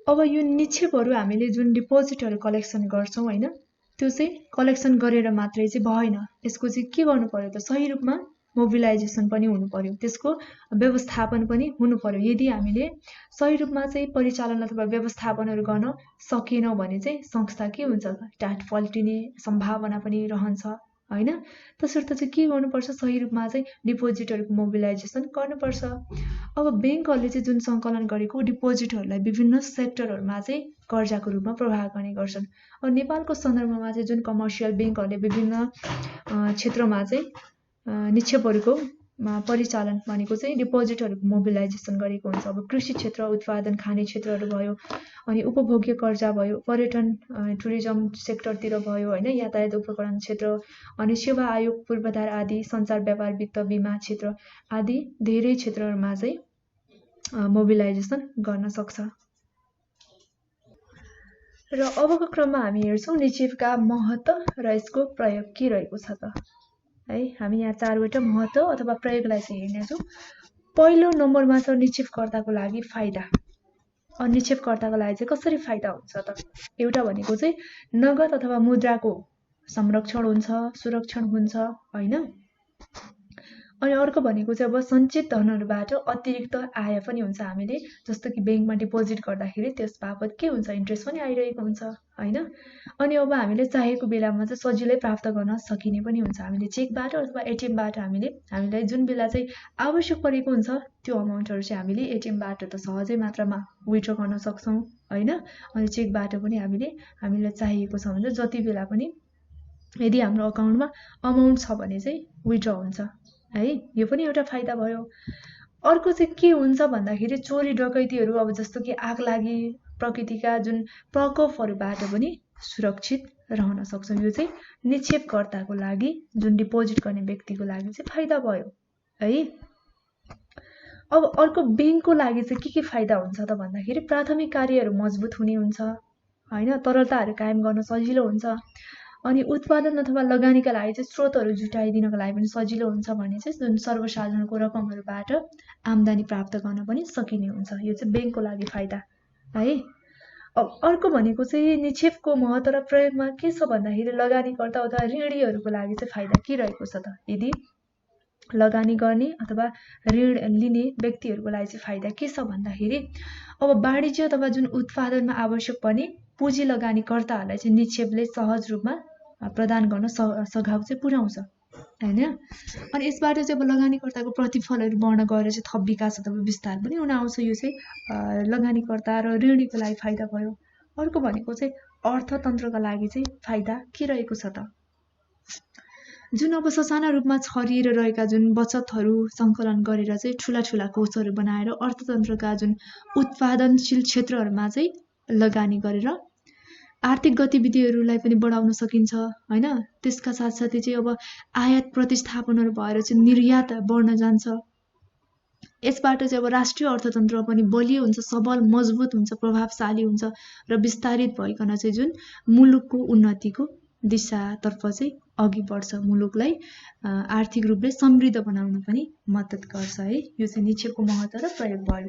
अब यो निक्षेपहरू हामीले जुन डिपोजिटहरू कलेक्सन गर्छौँ होइन, त्यो चाहिँ कलेक्सन गरेर मात्रै चाहिँ भएन, यसको चाहिँ के गर्नु पर्यो त, सही रूपमा मोबिलाइजेसन पनि हुनु पर्यो, त्यसको व्यवस्थापन पनि हुनु पर्यो। यदि हामीले सही रूपमा चाहिँ परिचालन अथवा व्यवस्थापनहरू गर्न सकेनौँ भने चाहिँ संस्था के हुन्छ, टाट पल्टिने सम्भावना पनि रहन्छ होइन। तसर्थ चाहिँ के गर्नुपर्छ, सही रूपमा चाहिँ डिपोजिटहरूको मोबिलाइजेसन गर्नुपर्छ। अब ब्याङ्कहरूले चाहिँ जुन सङ्कलन गरेको डिपोजिटहरूलाई विभिन्न सेक्टरहरूमा चाहिँ कर्जाको रूपमा प्रवाह गर्ने गर्छन्। अब नेपालको सन्दर्भमा चाहिँ जुन कमर्सियल ब्याङ्कहरूले विभिन्न क्षेत्रमा चाहिँ निक्षेपहरूको परिचालन भनेको चाहिँ डिपोजिटहरूको मोबिलाइजेसन गरेको हुन्छ। अब कृषि क्षेत्र, उत्पादन खाने क्षेत्रहरू भयो, अनि उपभोग्य कर्जा भयो, पर्यटन टुरिज्म सेक्टरतिर भयो होइन, यातायात उपकरण क्षेत्र, अनि सेवा आयोग, पूर्वाधार आदि, सञ्चार व्यापार वित्त बीमा क्षेत्र आदि धेरै क्षेत्रहरूमा चाहिँ मोबिलाइजेसन गर्न सक्छ। र अबको क्रममा हामी हेर्छौँ निक्षेपका महत्त्व र यसको प्रयोग के रहेको छ त है। हामी यहाँ 4वटा महत्त्व अथवा प्रयोगलाई चाहिँ हेर्नेछौँ। पहिलो नम्बरमा छ निक्षेपकर्ताको लागि फाइदा। निक्षेपकर्ताको लागि चाहिँ कसरी फाइदा हुन्छ त, एउटा भनेको चाहिँ नगद अथवा मुद्राको संरक्षण हुन्छ, सुरक्षण हुन्छ होइन। अनि अर्को भनेको चाहिँ अब सञ्चित धनहरूबाट अतिरिक्त आय पनि हुन्छ। हामीले जस्तो कि ब्याङ्कमा डिपोजिट गर्दाखेरि त्यस बापत के हुन्छ, इन्ट्रेस्ट पनि आइरहेको हुन्छ होइन। अनि अब हामीले चाहेको बेलामा चाहिँ सजिलै प्राप्त गर्न सकिने पनि हुन्छ। हामीले चेकबाट अथवा एटिएमबाट हामीलाई जुन बेला चाहिँ आवश्यक परेको हुन्छ त्यो अमाउन्टहरू चाहिँ हामीले एटिएमबाट त सहजै मात्रामा विथड्र गर्न सक्छौँ होइन। अनि चेकबाट पनि हामीलाई चाहिएको छ भने जति बेला पनि यदि हाम्रो अकाउन्टमा अमाउन्ट छ भने चाहिँ विथड्र हुन्छ है, यो पनि एउटा फाइदा भयो। अर्को चाहिँ के हुन्छ भन्दाखेरि चोरी डकैतीहरू, अब जस्तो कि आगलागी, प्रकृतिका जुन प्रकोपहरूबाट पनि सुरक्षित रहन सक्छ। यो चाहिँ निक्षेपकर्ताको लागि, जुन डिपोजिट गर्ने व्यक्तिको लागि चाहिँ फाइदा भयो है। अब अर्को ब्याङ्कको लागि चाहिँ के फाइदा हुन्छ त भन्दाखेरि प्राथमिक कार्यहरू मजबुत हुने हुन्छ हैन, तरलताहरू कायम गर्न सजिलो हुन्छ, अनि उत्पादन अथवा लगानीका लागि चाहिँ स्रोतहरू जुटाइदिनको लागि पनि सजिलो हुन्छ भने चाहिँ जुन सर्वसाधारणको रकमहरूबाट आम्दानी प्राप्त गर्न पनि सकिने हुन्छ। यो चाहिँ ब्याङ्कको लागि फाइदा है। अब अर्को भनेको चाहिँ निक्षेपको महत्त्व र प्रयोगमा के छ भन्दाखेरि लगानीकर्ता अथवा ऋणीहरूको लागि चाहिँ फाइदा के रहेको छ त, यदि लगानी गर्ने अथवा ऋण लिने व्यक्तिहरूको लागि चाहिँ फाइदा के छ भन्दाखेरि अब वाणिज्य अथवा जुन उत्पादनमा आवश्यक पर्ने पुँजी लगानीकर्ताहरूलाई चाहिँ निक्षेपले सहज रूपमा प्रदान गर्न सघाउ चाहिँ पुर्याउँछ हैन। अनि यसबाट चाहिँ अब लगानीकर्ताको प्रतिफलहरू बढ्न गएर चाहिँ थप विकास अथवा विस्तार पनि हुन आउँछ। यो चाहिँ लगानीकर्ता र ऋणीको लागि फाइदा भयो। अर्को भनेको चाहिँ अर्थतन्त्रका लागि चाहिँ फाइदा के रहेको छ त, जुन अब ससाना रूपमा छरिएर रहेका जुन बचतहरू सङ्कलन गरेर चाहिँ ठुला कोषहरू बनाएर अर्थतन्त्रका जुन उत्पादनशील क्षेत्रहरूमा चाहिँ लगानी गरेर आर्थिक गतिविधिहरूलाई पनि बढाउन सकिन्छ हैन। त्यसका साथसाथै चाहिँ अब आयात प्रतिस्थापनहरू भएर चाहिँ निर्यात बढ्न जान्छ। यसबाट चाहिँ अब राष्ट्रिय अर्थतन्त्र पनि बलियो हुन्छ, सबल मजबुत हुन्छ, प्रभावशाली हुन्छ र विस्तारित भइकन चाहिँ जुन मुलुकको उन्नतिको दिशातर्फ चाहिँ अघि बढ्छ, मुलुकलाई आर्थिक रूपले समृद्ध बनाउन पनि मद्दत गर्छ है। यो चाहिँ निक्षेपको महत्त्व र प्रयोग भयो।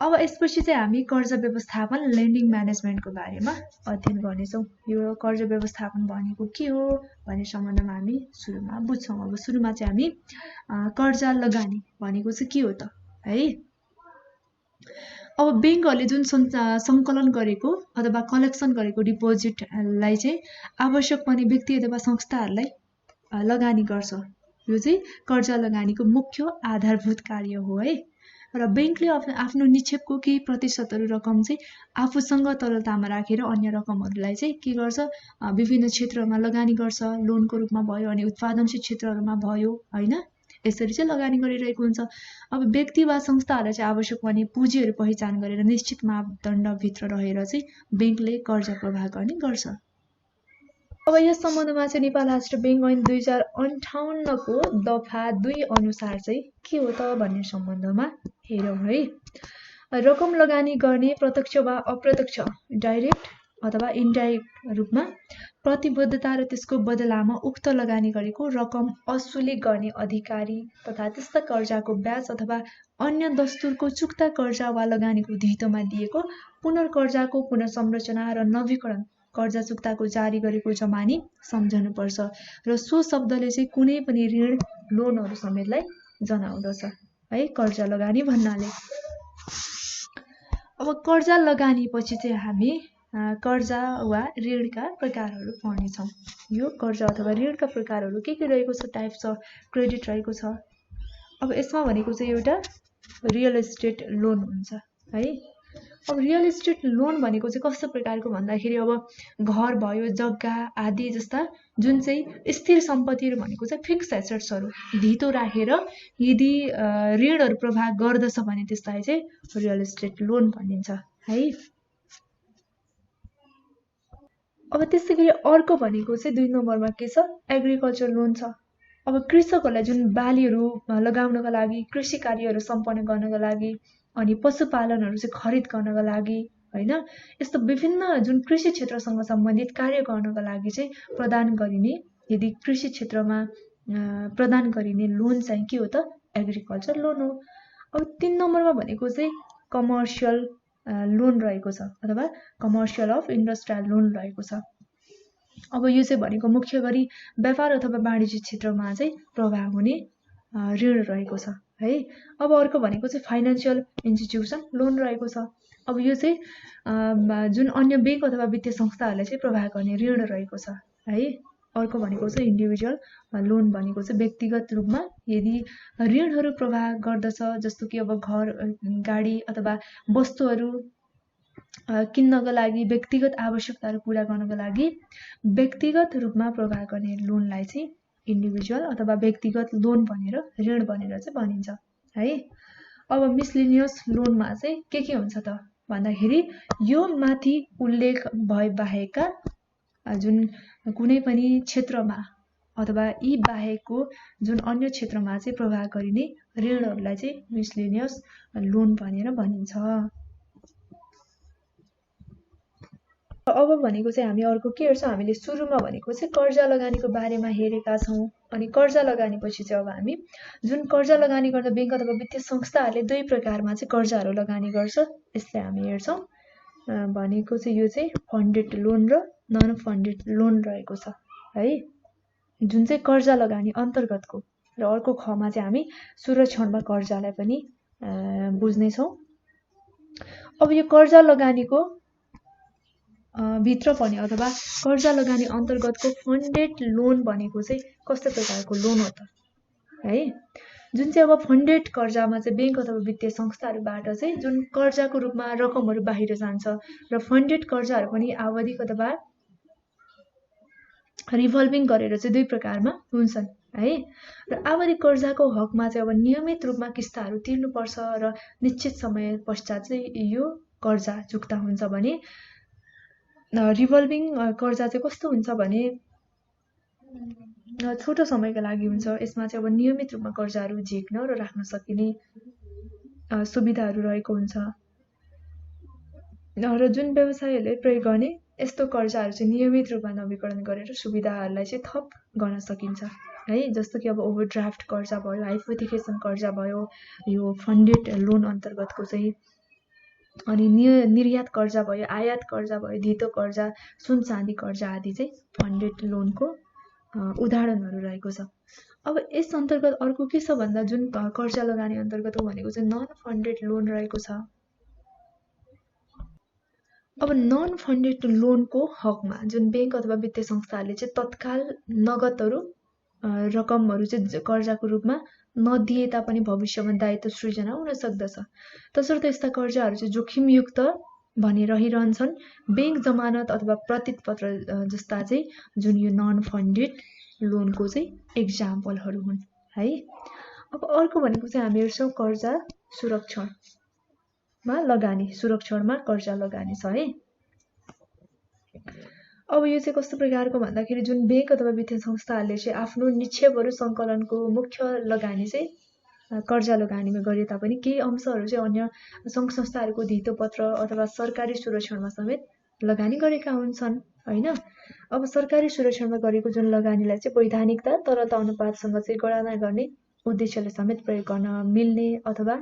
अब यसपछि चाहिँ हामी कर्जा व्यवस्थापन लेन्डिङ म्यानेजमेन्टको बारेमा अध्ययन गर्नेछौँ। यो कर्जा व्यवस्थापन भनेको के हो भन्ने सम्बन्धमा हामी सुरुमा बुझ्छौँ। अब सुरुमा चाहिँ हामी कर्जा लगानी भनेको चाहिँ के हो त है। अब ब्याङ्कहरूले जुन सङ्कलन गरेको अथवा कलेक्सन गरेको डिपोजिटलाई चाहिँ आवश्यक पर्ने व्यक्ति अथवा संस्थाहरूलाई लगानी गर्छ। यो चाहिँ कर्जा लगानीको मुख्य आधारभूत कार्य हो है। र ब्याङ्कले आफ्नो निक्षेपको केही प्रतिशतहरू रकम चाहिँ आफूसँग तरलतामा राखेर अन्य रकमहरूलाई चाहिँ के गर्छ, विभिन्न क्षेत्रहरूमा लगानी गर्छ, लोनको रूपमा भयो अनि उत्पादनशील क्षेत्रहरूमा भयो हैन। यसरी चाहिँ लगानी गरिरहेको हुन्छ। अब व्यक्ति वा संस्थाहरूलाई चाहिँ आवश्यक पर्ने पुँजीहरू पहिचान गरेर निश्चित मापदण्डभित्र रहेर चाहिँ ब्याङ्कले कर्जा प्रवाह गर्ने गर्छ। अब यस सम्बन्धमा चाहिँ नेपाल राष्ट्र ब्याङ्क ऐन 2058 को दफा 2 अनुसार चाहिँ के हो त भन्ने सम्बन्धमा हेरौँ है। रकम लगानी गर्ने प्रत्यक्ष वा अप्रत्यक्ष डाइरेक्ट अथवा इन्डाइरेक्ट रूपमा प्रतिबद्धता र त्यसको बदलामा उक्त लगानी गरेको रकम असुली गर्ने अधिकारी तथा त्यस्ता कर्जाको ब्याज अथवा अन्य दस्तुरको चुक्ता कर्जा वा लगानीको धितोमा दिएको पुनर्कर्जाको पुनर्संरचना र नवीकरण कर्जा चुक्ताको जारी गरेको जमानी सम्झनुपर्छ र सो शब्दले चाहिँ कुनै पनि ऋण लोनहरू समेतलाई जनाउँदछ है कर्जा लगानी भन्नाले। अब कर्जा लगानी पछि चाहिँ हामी कर्जा वा ऋणका प्रकारहरू पढ्नेछौँ। यो कर्जा अथवा ऋणका प्रकारहरू के रहेको छ, टाइप्स अफ क्रेडिट रहेको छ। अब यसमा भनेको चाहिँ एउटा रियल एस्टेट लोन हुन्छ है। अब रियल इस्टेट लोन भनेको चाहिँ कस्तो प्रकारको भन्दाखेरि अब घर भयो, जग्गा आदि जस्ता जुन चाहिँ स्थिर सम्पत्तिहरू भनेको चाहिँ फिक्स एसेट्सहरू धितो राखेर यदि ऋणहरू प्रवाह गर्दछ भने त्यसलाई चाहिँ रियल इस्टेट लोन भनिन्छ है। अब त्यसै गरी अर्को भनेको चाहिँ 2 नम्बरमा के छ, एग्रिकल्चर लोन छ। अब कृषकहरूलाई जुन बालीहरू लगाउनका लागि, कृषि कार्यहरू सम्पन्न गर्नका लागि अनि पशुपालनहरू चाहिँ खरिद गर्नका लागि हैन, यस्तो विभिन्न जुन कृषि क्षेत्रसँग सम्बन्धित कार्य गर्नका लागि चाहिँ प्रदान गरिने, यदि कृषि क्षेत्रमा प्रदान गरिने लोन चाहिँ के हो त, एग्रिकल्चर लोन हो। अब 3 नम्बरमा भनेको चाहिँ कमर्सियल लोन रहेको छ अथवा कमर्सियल अफ इन्डस्ट्रियल लोन रहेको छ। अब यो चाहिँ भनेको मुख्य गरी व्यापार अथवा वाणिज्य क्षेत्रमा चाहिँ प्रवाह हुने ऋण रहेको छ है। अब अर्को भनेको चाहिँ फाइनेन्शियल इन्स्टिट्युसन लोन रहेको छ। अब यो चाहिँ जुन अन्य ब्याङ्क अथवा वित्तीय संस्थाहरूलाई चाहिँ प्रवाह गर्ने ऋण रहेको छ है। अर्को भनेको चाहिँ इन्डिभिजुअल लोन भनेको चाहिँ व्यक्तिगत रूपमा यदि ऋणहरू प्रवाह गर्दछ, जस्तो कि अब घर, गाडी अथवा वस्तुहरू किन्नका लागि, व्यक्तिगत आवश्यकताहरू पूरा गर्नका लागि व्यक्तिगत रूपमा प्रवाह गर्ने लोनलाई चाहिँ इन्डिभिजुअल अथवा व्यक्तिगत लोन भनेर ऋण भनेर चाहिँ भनिन्छ है। अब मिसलेनियस लोनमा चाहिँ के हुन्छ त भन्दाखेरि यो माथि उल्लेख भए बाहेकका जुन कुनै पनि क्षेत्रमा अथवा यी बाहेकको जुन अन्य क्षेत्रमा चाहिँ प्रवाह गरिने ऋणहरूलाई चाहिँ मिसलेनियस लोन भनेर भनिन्छ। अब भनेको चाहिँ हामी अर्को के हेर्छौँ, हामीले सुरुमा भनेको चाहिँ कर्जा लगानीको बारेमा हेरेका छौँ। अनि कर्जा लगानीपछि चाहिँ अब हामी जुन कर्जा लगानी गर्दा बैंक अथवा वित्तीय संस्थाहरूले दुई प्रकारमा चाहिँ कर्जाहरू लगानी गर्छ, यसलाई हामी हेर्छौँ। भनेको चाहिँ यो चाहिँ फन्डेड लोन र नन फन्डेड लोन रहेको छ है, जुन चाहिँ कर्जा लगानी अन्तर्गतको। र अर्को खमा चाहिँ हामी सुरक्षणमा कर्जालाई पनि बुझ्नेछौँ। अब यो कर्जा लगानीको भित्र पर्ने अथवा कर्जा लगानी अन्तर्गतको फन्डेड लोन भनेको चाहिँ कस्तो प्रकारको लोन हो त है, जुन चाहिँ अब फन्डेड कर्जामा चाहिँ बैंक अथवा वित्तीय संस्थाहरूबाट चाहिँ जुन कर्जाको रूपमा रकमहरू बाहिर जान्छ र फन्डेड कर्जाहरू पनि आवधिक अथवा रिभल्भिङ गरेर चाहिँ दुई प्रकारमा हुन्छन् है। र आवधिक कर्जाको हकमा चाहिँ अब नियमित रूपमा किस्ताहरू तिर्नुपर्छ र निश्चित समय पश्चात चाहिँ यो कर्जा चुक्ता हुन्छ भने रिभल्भिङ कर्जा चाहिँ कस्तो हुन्छ भने छोटो समयको लागि हुन्छ। यसमा चाहिँ अब नियमित रूपमा कर्जाहरू झिक्न र राख्न सकिने सुविधाहरू रहेको हुन्छ र जुन व्यवसायहरूले प्रयोग गर्ने यस्तो कर्जाहरू चाहिँ नियमित रूपमा नवीकरण गरेर सुविधाहरूलाई चाहिँ थप गर्न सकिन्छ है। जस्तो कि अब ओभरड्राफ्ट कर्जा भयो, हाइपोथिकेसन कर्जा भयो, यो फन्डेड लोन अन्तर्गतको चाहिँ, अनि निर्यात कर्जा भयो, आयात कर्जा भयो, धितो कर्जा, सुन चाँदी कर्जा आदि चाहिँ फन्डेड लोनको उदाहरणहरू रहेको छ। अब यस अन्तर्गत अर्को के छ भन्दा जुन कर्जा लगानी अन्तर्गत भनेको चाहिँ नन फन्डेड लोन रहेको छ। अब नन फन्डेड लोनको हकमा जुन बैंक अथवा वित्तीय संस्थाहरूले चाहिँ तत्काल नगदहरू रकमहरू चाहिँ कर्जाको रूपमा नदिए तापनि भविष्यमा दायित्व सृजना हुन सक्दछ। तसर्थ यस्ता कर्जाहरू चाहिँ जोखिमयुक्त भने रहिरहन्छन्। बैंक जमानत अथवा प्रतिपत्र जस्ता चाहिँ जुन यो नन फन्डेड लोनको चाहिँ एक्जाम्पलहरू हुन् है। अब अर्को भनेको चाहिँ हामी हेर्छौँ कर्जा सुरक्षणमा लगानी, सुरक्षणमा कर्जा लगानी छ है। अब यो चाहिँ कस्तो प्रकारको भन्दाखेरि जुन बैंक अथवा वित्तीय संस्थाहरूले चाहिँ आफ्नो निक्षेपहरू सङ्कलनको मुख्य लगानी चाहिँ कर्जा लगानीमा गरे तापनि केही अंशहरू चाहिँ अन्य सङ्घ संस्थाहरूको धितोपत्र अथवा सरकारी सुरक्षणमा समेत लगानी गरेका हुन्छन् होइन। अब सरकारी सुरक्षणमा गरेको जुन लगानीलाई चाहिँ वैधानिकता तरलता अनुपातसँग चाहिँ गणना गर्ने उद्देश्यले समेत प्रयोग गर्न मिल्ने अथवा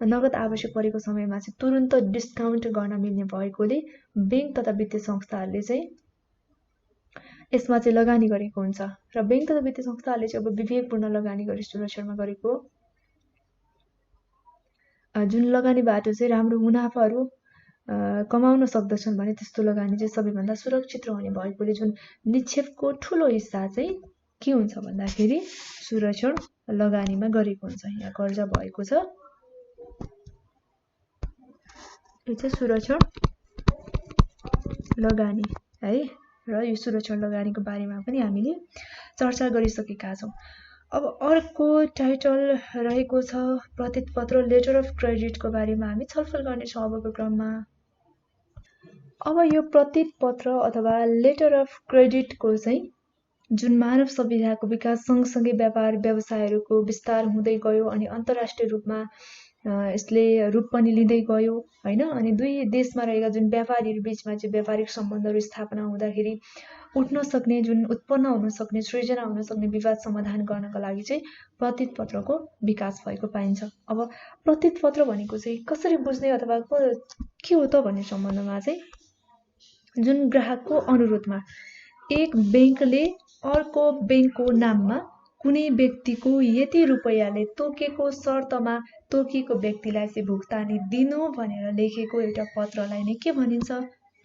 नगद आवश्यक परेको समयमा चाहिँ तुरुन्त डिस्काउन्ट गर्न मिल्ने भएकोले बैंक तथा वित्तीय संस्थाहरूले चाहिँ यसमा चाहिँ लगानी गरेको हुन्छ। र बैंक तथा वित्तीय संस्थाहरूले चाहिँ अब विवेकपूर्ण लगानी गरी सुरक्षणमा गरेको जुन लगानीबाट चाहिँ राम्रो मुनाफाहरू कमाउन सक्दछन् भने त्यस्तो लगानी चाहिँ सबैभन्दा सुरक्षित रहने भएकोले जुन निक्षेपको ठुलो हिस्सा चाहिँ के हुन्छ भन्दाखेरि सुरक्षण लगानीमा गरेको हुन्छ। यहाँ कर्जा भएको छ, यो चाहिँ सुरक्षण लगानी है। र यो सुरक्षण लगानीको बारेमा पनि हामीले चर्चा गरिसकेका छौँ। अब अर्को टाइटल रहेको छ प्रतिपत्र लेटर अफ क्रेडिटको बारेमा हामी छलफल गर्नेछौँ अबको क्रममा। अब यो प्रतिपत्र अथवा लेटर अफ क्रेडिटको चाहिँ जुन मानव सभ्यताको विकास सँगसँगै व्यापार व्यवसायहरूको विस्तार हुँदै गयो अनि अन्तर्राष्ट्रिय रूपमा यसले रूप पनि लिँदै गयो होइन। अनि दुई देशमा रहेका जुन व्यापारीहरू बीचमा चाहिँ व्यापारिक सम्बन्धहरू स्थापना हुँदाखेरि उठ्न सक्ने जुन उत्पन्न हुन सक्ने सृजना हुन सक्ने विवाद समाधान गर्नका लागि चाहिँ प्रतिपत्रको विकास भएको पाइन्छ। अब प्रतिपत्र भनेको चाहिँ कसरी बुझ्ने अथवा के हो त भन्ने सम्बन्धमा चाहिँ जुन ग्राहकको अनुरोधमा एक बैंकले अर्को बैंकको नाममा कुनै व्यक्तिको यति रुपैयाँले तोकेको शर्तमा तोकेको व्यक्तिलाई चाहिँ भुक्तानी दिनु भनेर लेखेको एउटा पत्रलाई नै के भनिन्छ?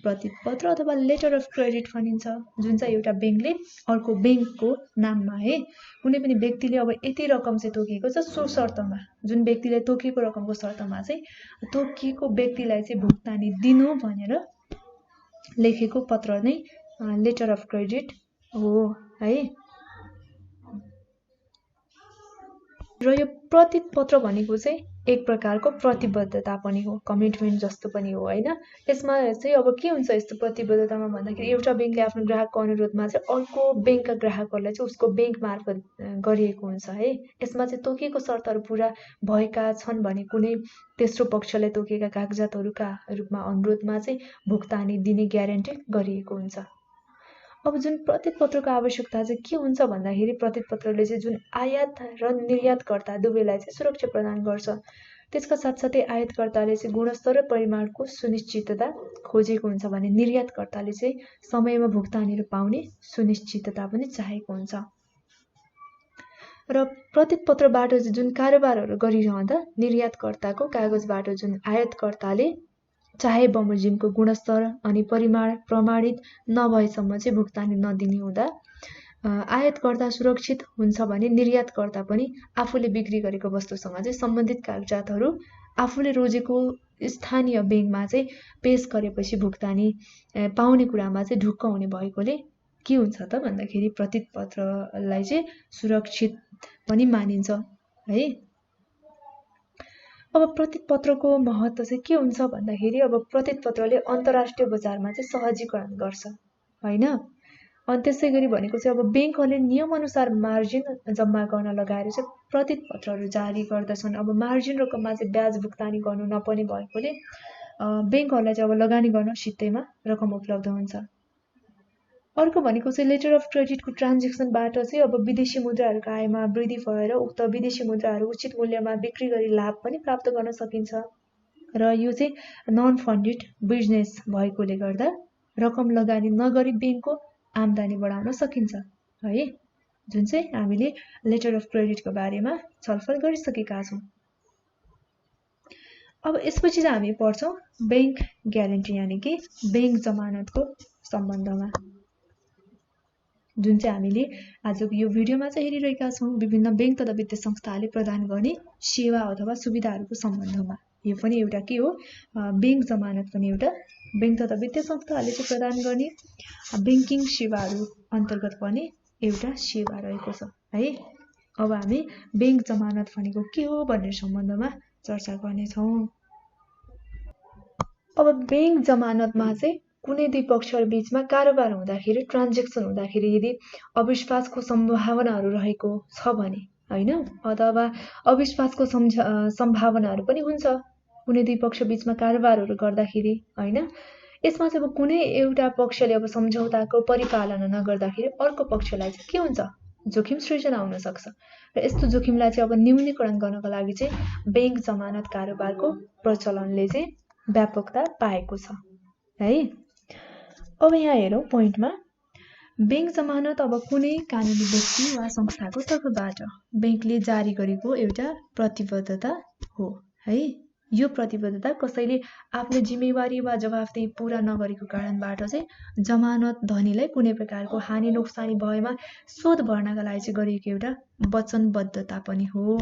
प्रतिपत्र अथवा लेटर अफ क्रेडिट भनिन्छ। जुन चाहिँ एउटा बैंकले अर्को बैंकको नाममा है कुनै पनि व्यक्तिले अब यति रकम चाहिँ तोकेको छ सो शर्तमा, जुन व्यक्तिले तोकेको रकमको शर्तमा चाहिँ तोकेको व्यक्तिलाई चाहिँ भुक्तानी दिनु भनेर लेखेको पत्र नै लेटर अफ क्रेडिट हो है। र यो प्रतिपत्र भनेको चाहिँ एक प्रकारको प्रतिबद्धता पनि हो, कमिटमेन्ट जस्तो पनि हो हैन। यसमा चाहिँ अब के हुन्छ यस्तो प्रतिबद्धतामा भन्दाखेरि एउटा बैंकले आफ्नो ग्राहकको अनुरोधमा चाहिँ अर्को बैंकका ग्राहकहरूलाई चाहिँ उसको बैंक मार्फत गरिएको हुन्छ है। यसमा चाहिँ तोकिएको शर्तहरू पूरा भएका छन् भने कुनै तेस्रो पक्षलाई तोकिएका कागजातहरूका रूपमा अनुरोधमा चाहिँ भुक्तानी दिने ग्यारेन्टी गरिएको हुन्छ। अब जुन प्रतिपत्रको आवश्यकता चाहिँ के हुन्छ भन्दाखेरि प्रतिपत्रले चाहिँ जुन आयात र निर्यातकर्ता दुवैलाई चाहिँ सुरक्षा प्रदान गर्छ। त्यसका साथसाथै आयातकर्ताले चाहिँ गुणस्तर र परिमाणको सुनिश्चितता खोजेको हुन्छ भने निर्यातकर्ताले चाहिँ समयमा भुक्तानीहरू पाउने सुनिश्चितता पनि चाहेको हुन्छ। र प्रतिपत्रबाट चाहिँ जुन कारोबारहरू गरिरहँदा निर्यातकर्ताको कागजबाट जुन आयातकर्ताले चाहे बमोजिमको गुणस्तर अनि परिमाण प्रमाणित नभएसम्म चाहिँ भुक्तानी नदिने हुँदा आयातकर्ता सुरक्षित हुन्छ भने निर्यातकर्ता पनि आफूले बिक्री गरेको वस्तुसँग चाहिँ सम्बन्धित कागजातहरू आफूले रोजेको स्थानीय बैंकमा चाहिँ पेश गरेपछि भुक्तानी पाउने कुरामा चाहिँ ढुक्क हुने भएकोले के हुन्छ त भन्दाखेरि प्रतिपत्रलाई चाहिँ सुरक्षित पनि मानिन्छ है। अब प्रतिपत्रको महत्त्व चाहिँ के हुन्छ भन्दाखेरि अब प्रतिपत्रले अन्तर्राष्ट्रिय बजारमा चाहिँ सहजीकरण गर्छ हैन। अनि त्यसै गरी भनेको चाहिँ अब बैंकहरूले नियमअनुसार मार्जिन जम्मा गर्न लगाएर चाहिँ प्रतिपत्रहरू जारी गर्दछन्। अब मार्जिन रकममा चाहिँ ब्याज भुक्तानी गर्नु नपर्ने भएकोले बैंकहरूलाई चाहिँ अब लगानी गर्न सित्तैमा रकम उपलब्ध हुन्छ। अर्को भनेको चाहिँ लेटर अफ क्रेडिटको ट्रान्जेक्सनबाट चाहिँ अब विदेशी मुद्राहरूको आयमा वृद्धि भएर उक्त विदेशी मुद्राहरू उचित मूल्यमा बिक्री गरी लाभ पनि प्राप्त गर्न सकिन्छ। र यो चाहिँ नन फन्डेड बिजनेस भएकोले गर्दा रकम लगानी नगरी बैंकको आम्दानी बढाउन सकिन्छ है, जुन चाहिँ हामीले लेटर अफ क्रेडिटको बारेमा छलफल गरिसकेका छौँ। अब यसपछि चाहिँ हामी पढ्छौँ बैंक ग्यारेन्टी यानि कि बैंक जमानतको सम्बन्धमा, जुन चाहिँ हामीले आजको यो भिडियोमा चाहिँ हेरिरहेका छौँ। विभिन्न बैंक तथा वित्तीय संस्थाहरूले प्रदान गर्ने सेवा अथवा सुविधाहरूको सम्बन्धमा यो पनि एउटा के हो, बैंक जमानत पनि एउटा बैंक तथा वित्तीय संस्थाहरूले चाहिँ प्रदान गर्ने बैंकिङ सेवाहरू अन्तर्गत पर्ने एउटा सेवा रहेको छ है। अब हामी बैंक जमानत भनेको के हो भन्ने सम्बन्धमा चर्चा गर्नेछौँ। अब बैंक जमानतमा चाहिँ कुनै दुई पक्षहरू बीचमा कारोबार हुँदाखेरि ट्रान्जेक्सन हुँदाखेरि यदि अविश्वासको सम्भावनाहरू रहेको छ भने हैन, अथवा अविश्वासको सम्भावनाहरू पनि हुन्छ कुनै दुई पक्ष बीचमा कारोबारहरू गर्दाखेरि हैन। यसमा चाहिँ अब कुनै एउटा पक्षले अब सम्झौताको परिपालना नगर्दाखेरि अर्को पक्षलाई चाहिँ के हुन्छ, जोखिम सृजना हुन सक्छ। र यस्तो जोखिमलाई चाहिँ अब न्यूनीकरण गर्नका लागि चाहिँ बैंक जमानत कारोबारको प्रचलनले चाहिँ व्यापकता पाएको छ है। अब यहाँ हेरौँ पोइन्टमा, बैंक जमानत अब कुनै कानुनी व्यक्ति वा संस्थाको तर्फबाट बैंकले जारी गरेको एउटा प्रतिबद्धता हो है। यो प्रतिबद्धता कसैले आफ्नो जिम्मेवारी वा जवाफदेही पूरा नगरेको कारणबाट चाहिँ जमानत धनीलाई कुनै प्रकारको हानि नोक्सानी भएमा शोध भर्नका लागि चाहिँ गरिएको एउटा वचनबद्धता पनि हो।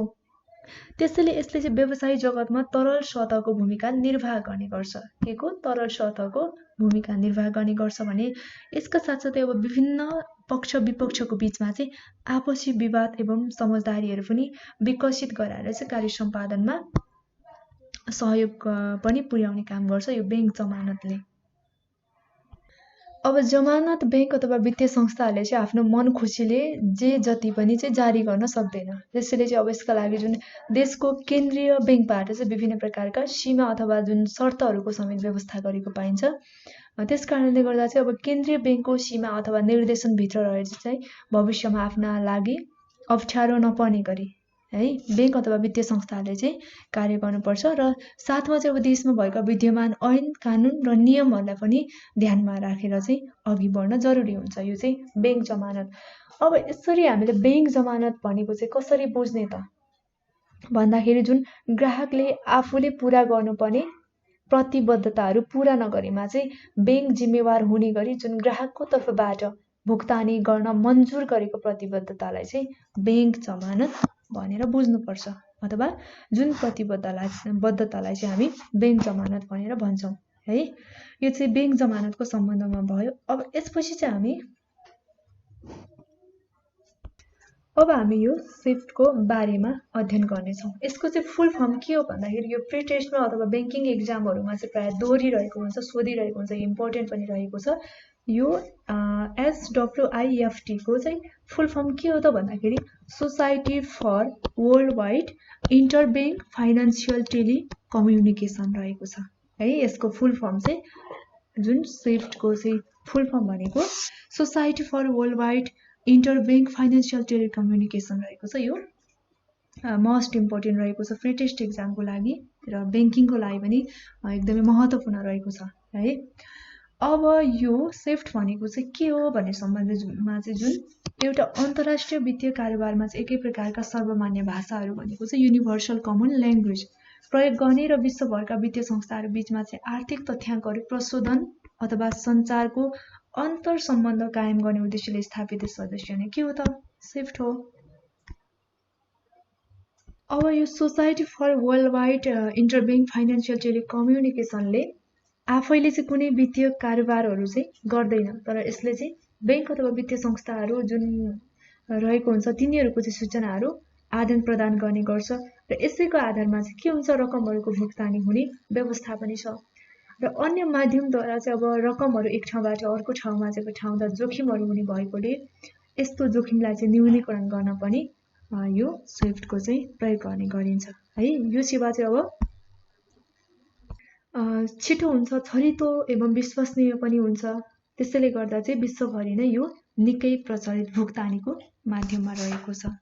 त्यसैले यसले चाहिँ व्यवसायी जगतमा तरल सतहको भूमिका निर्वाह गर्ने गर्छ। के को तरल सतहको भूमिका निर्वाह गर्ने गर्छ भने यसका साथसाथै अब विभिन्न पक्ष विपक्षको बीचमा चाहिँ आपसी विवाद एवं समझदारीहरू पनि विकसित गराएर चाहिँ कार्य सम्पादनमा सहयोग पनि पुर्याउने काम गर्छ यो बैंक जमानतले। अब जमानत बैंक अथवा वित्तीय संस्थाहरूले चाहिँ आफ्नो मन खुसीले जे जति पनि चाहिँ जारी गर्न सक्दैन। त्यसैले चाहिँ अब यसका लागि जुन देशको केन्द्रीय बैंकबाट चाहिँ विभिन्न प्रकारका सीमा अथवा जुन शर्तहरूको समेत व्यवस्था गरेको पाइन्छ। त्यस कारणले गर्दा चाहिँ अब केन्द्रीय बैंकको सीमा अथवा निर्देशनभित्र रहेर चाहिँ भविष्यमा आफ्ना लागि अप्ठ्यारो नपर्ने गरी है बैंक अथवा वित्तीय संस्थाहरूले चाहिँ कार्य गर्नुपर्छ। र साथमा चाहिँ अब देशमा भएका विद्यमान ऐन कानुन र नियमहरूलाई पनि ध्यानमा राखेर चाहिँ अघि बढ्न जरुरी हुन्छ। यो चाहिँ बैंक जमानत। अब यसरी हामीले बैंक जमानत भनेको चाहिँ कसरी बुझ्ने त भन्दाखेरि जुन ग्राहकले आफूले पूरा गर्नुपर्ने प्रतिबद्धताहरू पूरा नगरेमा चाहिँ बैंक जिम्मेवार हुने गरी जुन ग्राहकको तर्फबाट भुक्तानी गर्न मन्जुर गरेको प्रतिबद्धतालाई चाहिँ बैंक जमानत भनेर बुझ्नुपर्छ। अथवा जुन प्रतिबद्धतालाई चाहिँ हामी बैंक जमानत भनेर भन्छौँ है। यो चाहिँ बैंक जमानतको सम्बन्धमा भयो। अब यसपछि चाहिँ हामी अब हामी यो स्विफ्टको बारेमा अध्ययन गर्नेछौँ। यसको चाहिँ फुल फर्म के हो भन्दाखेरि यो प्री टेस्टमा अथवा ब्याङ्किङ एक्जामहरूमा चाहिँ प्रायः दोहोरिरहेको हुन्छ, सोधिरहेको हुन्छ, इम्पोर्टेन्ट पनि रहेको छ। यो SWIFT को चाहिँ फुल फर्म के हो त भन्दाखेरि society for world wide interbank financial telecommunication रहेको छ है। यसको फुल फर्म चाहिँ जुन स्विफ्टको चाहिँ फुल फर्म भनेको society for world wide interbank financial telecommunication रहेको छ। यो मोस्ट इम्पोर्टेन्ट रहेको छ प्री टेस्ट एक्जामको लागि र ब्याङ्किङको लागि पनि एकदमै महत्त्वपूर्ण रहेको छ है। अब यो स्विफ्ट भनेको चाहिँ के हो भन्ने सम्बन्धमा चाहिँ जुन एउटा अन्तर्राष्ट्रिय वित्तीय कारोबारमा चाहिँ एकै प्रकारका सर्वमान्य भाषाहरू भनेको चाहिँ युनिभर्सल कमन ल्याङ्ग्वेज प्रयोग गर्ने र विश्वभरका वित्तीय संस्थाहरू बीचमा चाहिँ आर्थिक तथ्याङ्कहरू प्रशोधन अथवा सञ्चारको अन्तर सम्बन्ध कायम गर्ने उद्देश्यले स्थापित सदस्य नै के हो त स्विफ्ट हो। अब यो society for world wide interbank financial टेलिकम्युनिकेसनले आफैले चाहिँ कुनै वित्तीय कारोबारहरू चाहिँ गर्दैन, तर यसले चाहिँ ब्याङ्क अथवा वित्तीय संस्थाहरू जुन रहेको हुन्छ तिनीहरूको चाहिँ सूचनाहरू आदान प्रदान गर्ने गर्छ र यसैको आधारमा चाहिँ के हुन्छ रकमहरूको भुक्तानी हुने व्यवस्था पनि छ र अन्य माध्यमद्वारा चाहिँ अब रकमहरू एक ठाउँबाट अर्को ठाउँमा चाहिँ पठाउँदा जोखिमहरू हुने भएकोले यस्तो जोखिमलाई चाहिँ न्यूनीकरण गर्न पनि यो स्विफ्टको चाहिँ प्रयोग गर्ने गरिन्छ है। यो सेवा चाहिँ अब छिटो हुन्छ, छरितो एवं विश्वसनीय पनि हुन्छ। त्यसैले गर्दा चाहिँ विश्वभरि नै यो निकै प्रचलित भुक्तानीको माध्यममा रहेको छ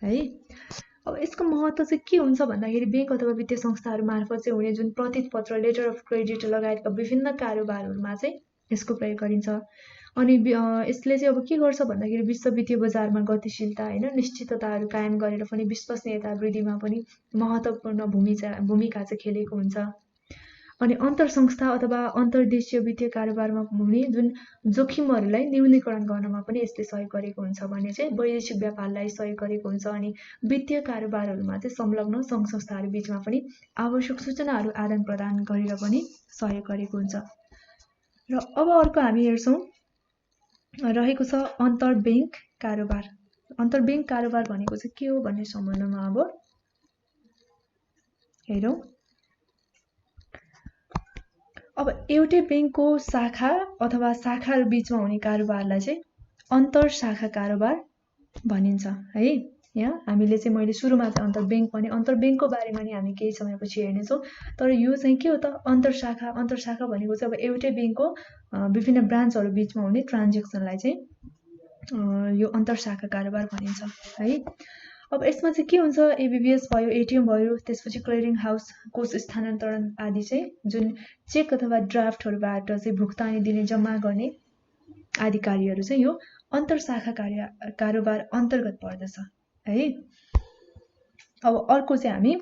है। अब यसको महत्त्व चाहिँ के हुन्छ भन्दाखेरि ब्याङ्क अथवा वित्तीय संस्थाहरू मार्फत चाहिँ हुने जुन प्रतिपत्र लेटर अफ क्रेडिट लगायतका विभिन्न कारोबारहरूमा चाहिँ यसको प्रयोग गरिन्छ। अनि यसले चाहिँ अब के गर्छ भन्दाखेरि विश्व वित्तीय बजारमा गतिशीलता हैन निश्चितताहरू कायम गरेर पनि विश्वसनीयता वृद्धिमा पनि महत्त्वपूर्ण भूमिका चाहिँ खेलेको हुन्छ। अनि अन्तर संस्था अथवा अन्तर्देशीय वित्तीय कारोबारमा हुने जुन जोखिमहरूलाई न्यूनीकरण गर्नमा पनि यसले सहयोग गरेको हुन्छ भने चाहिँ वैदेशिक व्यापारलाई सहयोग गरेको हुन्छ। अनि वित्तीय कारोबारहरूमा चाहिँ संलग्न सङ्घ संस्थाहरू बीचमा पनि आवश्यक सूचनाहरू आदान प्रदान गरेर पनि सहयोग गरेको हुन्छ। र अब अर्को हामी हेर्छौँ रहेको छ अन्तर्ब्याङ्क कारोबार। अन्तर्ब्याङ्क कारोबार भनेको चाहिँ के हो भन्ने सम्बन्धमा अब हेरौँ। अब एउटै ब्याङ्कको शाखा अथवा शाखाहरू बीचमा हुने कारोबारलाई चाहिँ अन्तर शाखा कारोबार भनिन्छ है। यहाँ हामीले चाहिँ मैले सुरुमा चाहिँ अन्तर्ब्याङ्क भने अन्तर्ब्याङ्कको बारेमा नि हामी केही समयपछि हेर्नेछौँ। तर यो चाहिँ के हो त अन्तर शाखा भनेको चाहिँ अब एउटै ब्याङ्कको विभिन्न ब्रान्चहरू बीचमा हुने ट्रान्जेक्सनलाई चाहिँ यो अन्तर शाखा कारोबार भनिन्छ है। अब यसमा चाहिँ के हुन्छ एबिबिएस भयो, एटिएम भयो, त्यसपछि क्लियरिङ हाउस, कोष स्थानान्तरण आदि चाहिँ जुन चेक अथवा ड्राफ्टहरूबाट चाहिँ भुक्तानी दिने जम्मा गर्ने आदि कार्यहरू चाहिँ यो अन्तर शाखा कारोबार अन्तर्गत पर्दछ है। अब अर्को चाहिँ हामी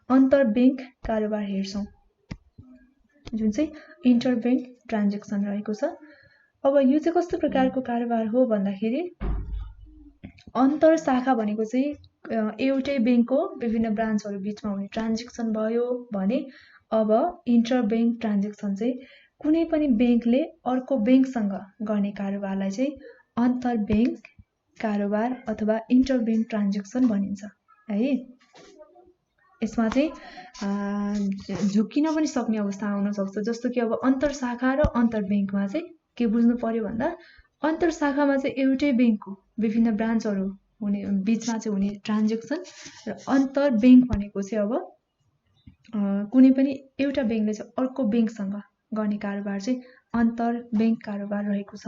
अन्तर्ब्याङ्क कारोबार हेर्छौँ जुन चाहिँ इन्टरब्याङ्क ट्रान्जेक्सन रहेको छ। अब यो चाहिँ कस्तो प्रकारको कारोबार हो भन्दाखेरि अन्तर शाखा भनेको चाहिँ एउटै ब्याङ्कको विभिन्न ब्रान्चहरू बीचमा हुने ट्रान्जेक्सन भयो भने अब इन्टरब्याङ्क ट्रान्जेक्सन चाहिँ कुनै पनि ब्याङ्कले अर्को ब्याङ्कसँग गर्ने कारोबारलाई चाहिँ अन्तर्ब्याङ्क कारोबार अथवा इन्टरब्याङ्क ट्रान्जेक्सन भनिन्छ है। यसमा चाहिँ झुकिन पनि सक्ने अवस्था आउन सक्छ। जस्तो कि अब अन्तर शाखा र अन्तर्ब्याङ्कमा चाहिँ के बुझ्नु पर्यो भन्दा अन्तर शाखामा चाहिँ एउटै ब्याङ्कको विभिन्न ब्रान्चहरू हुने बीचमा चाहिँ हुने ट्रान्जेक्सन र अन्तर्ब्याङ्क भनेको चाहिँ अब कुनै पनि एउटा ब्याङ्कले चाहिँ अर्को ब्याङ्कसँग गर्ने कारोबार चाहिँ अन्तर्ब्याङ्क कारोबार रहेको छ।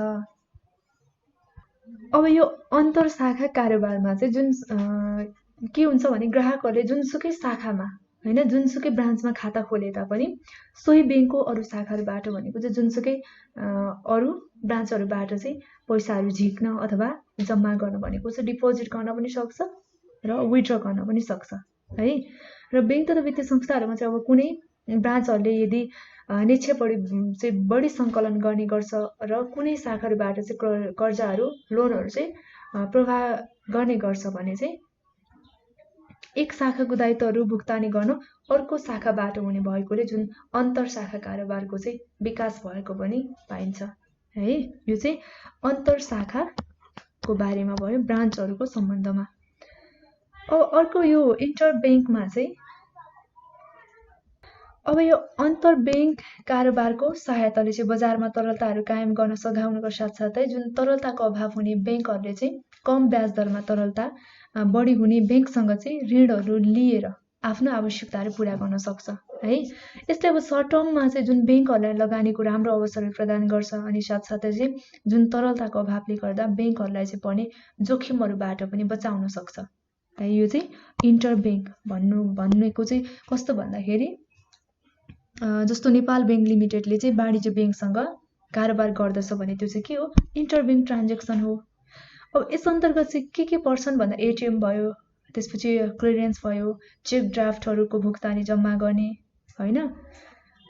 अब यो अन्तर शाखा कारोबारमा चाहिँ जुन के हुन्छ भने ग्राहकहरूले जुनसुकै शाखामा हैन जुनसुकै ब्रान्चमा खाता खोले तापनि सोही ब्याङ्कको अरू शाखाहरूबाट भनेको चाहिँ जुनसुकै अरू ब्रान्चहरूबाट चाहिँ पैसाहरू झिक्न अथवा जम्मा गर्न भनेको चाहिँ डिपोजिट गर्न पनि सक्छ र विथड्र गर्न पनि सक्छ है। र ब्याङ्क तथा वित्तीय संस्थाहरूमा चाहिँ अब कुनै ब्रान्चहरूले यदि निक्षेपहरू चाहिँ बढी सङ्कलन गर्ने गर्छ र कुनै शाखाहरूबाट चाहिँ कर्जाहरू लोनहरू चाहिँ प्रवाह गर्ने गर्छ भने चाहिँ एक शाखाको दायित्वहरू भुक्तानी गर्न अर्को शाखाबाट हुने भएकोले जुन अन्तर शाखा कारोबारको चाहिँ विकास भएको पनि पाइन्छ है। यो चाहिँ अन्तर शाखाको बारेमा भयो ब्रान्चहरूको सम्बन्धमा। अर्को यो इन्टर ब्याङ्कमा चाहिँ अब यो अन्तर ब्याङ्क कारोबारको सहायताले चाहिँ बजारमा तरलताहरू कायम गर्न सघाउनुको साथसाथै जुन तरलताको अभाव हुने ब्याङ्कहरूले चाहिँ कम ब्याज दरमा तरलता बढी हुने ब्याङ्कसँग चाहिँ ऋणहरू लिएर आफ्नो आवश्यकताहरू पुरा गर्न सक्छ है। यसले अब सर्ट टर्ममा चाहिँ जुन ब्याङ्कहरूलाई लगानीको राम्रो अवसरहरू प्रदान गर्छ अनि साथसाथै चाहिँ जुन तरलताको अभावले गर्दा ब्याङ्कहरूलाई चाहिँ पर्ने जोखिमहरूबाट पनि बचाउन सक्छ है। यो चाहिँ इन्टर ब्याङ्क भनेको चाहिँ कस्तो भन्दाखेरि जस्तो नेपाल ब्याङ्क लिमिटेडले चाहिँ वाणिज्य ब्याङ्कसँग कारोबार गर्दछ भने त्यो चाहिँ के हो, इन्टर ब्याङ्क ट्रान्जेक्सन हो। अब यस अन्तर्गत चाहिँ के पर्छन् भन्दा एटिएम भयो, त्यसपछि क्लियरेन्स भयो, चेक ड्राफ्टहरूको भुक्तानी जम्मा गर्ने होइन,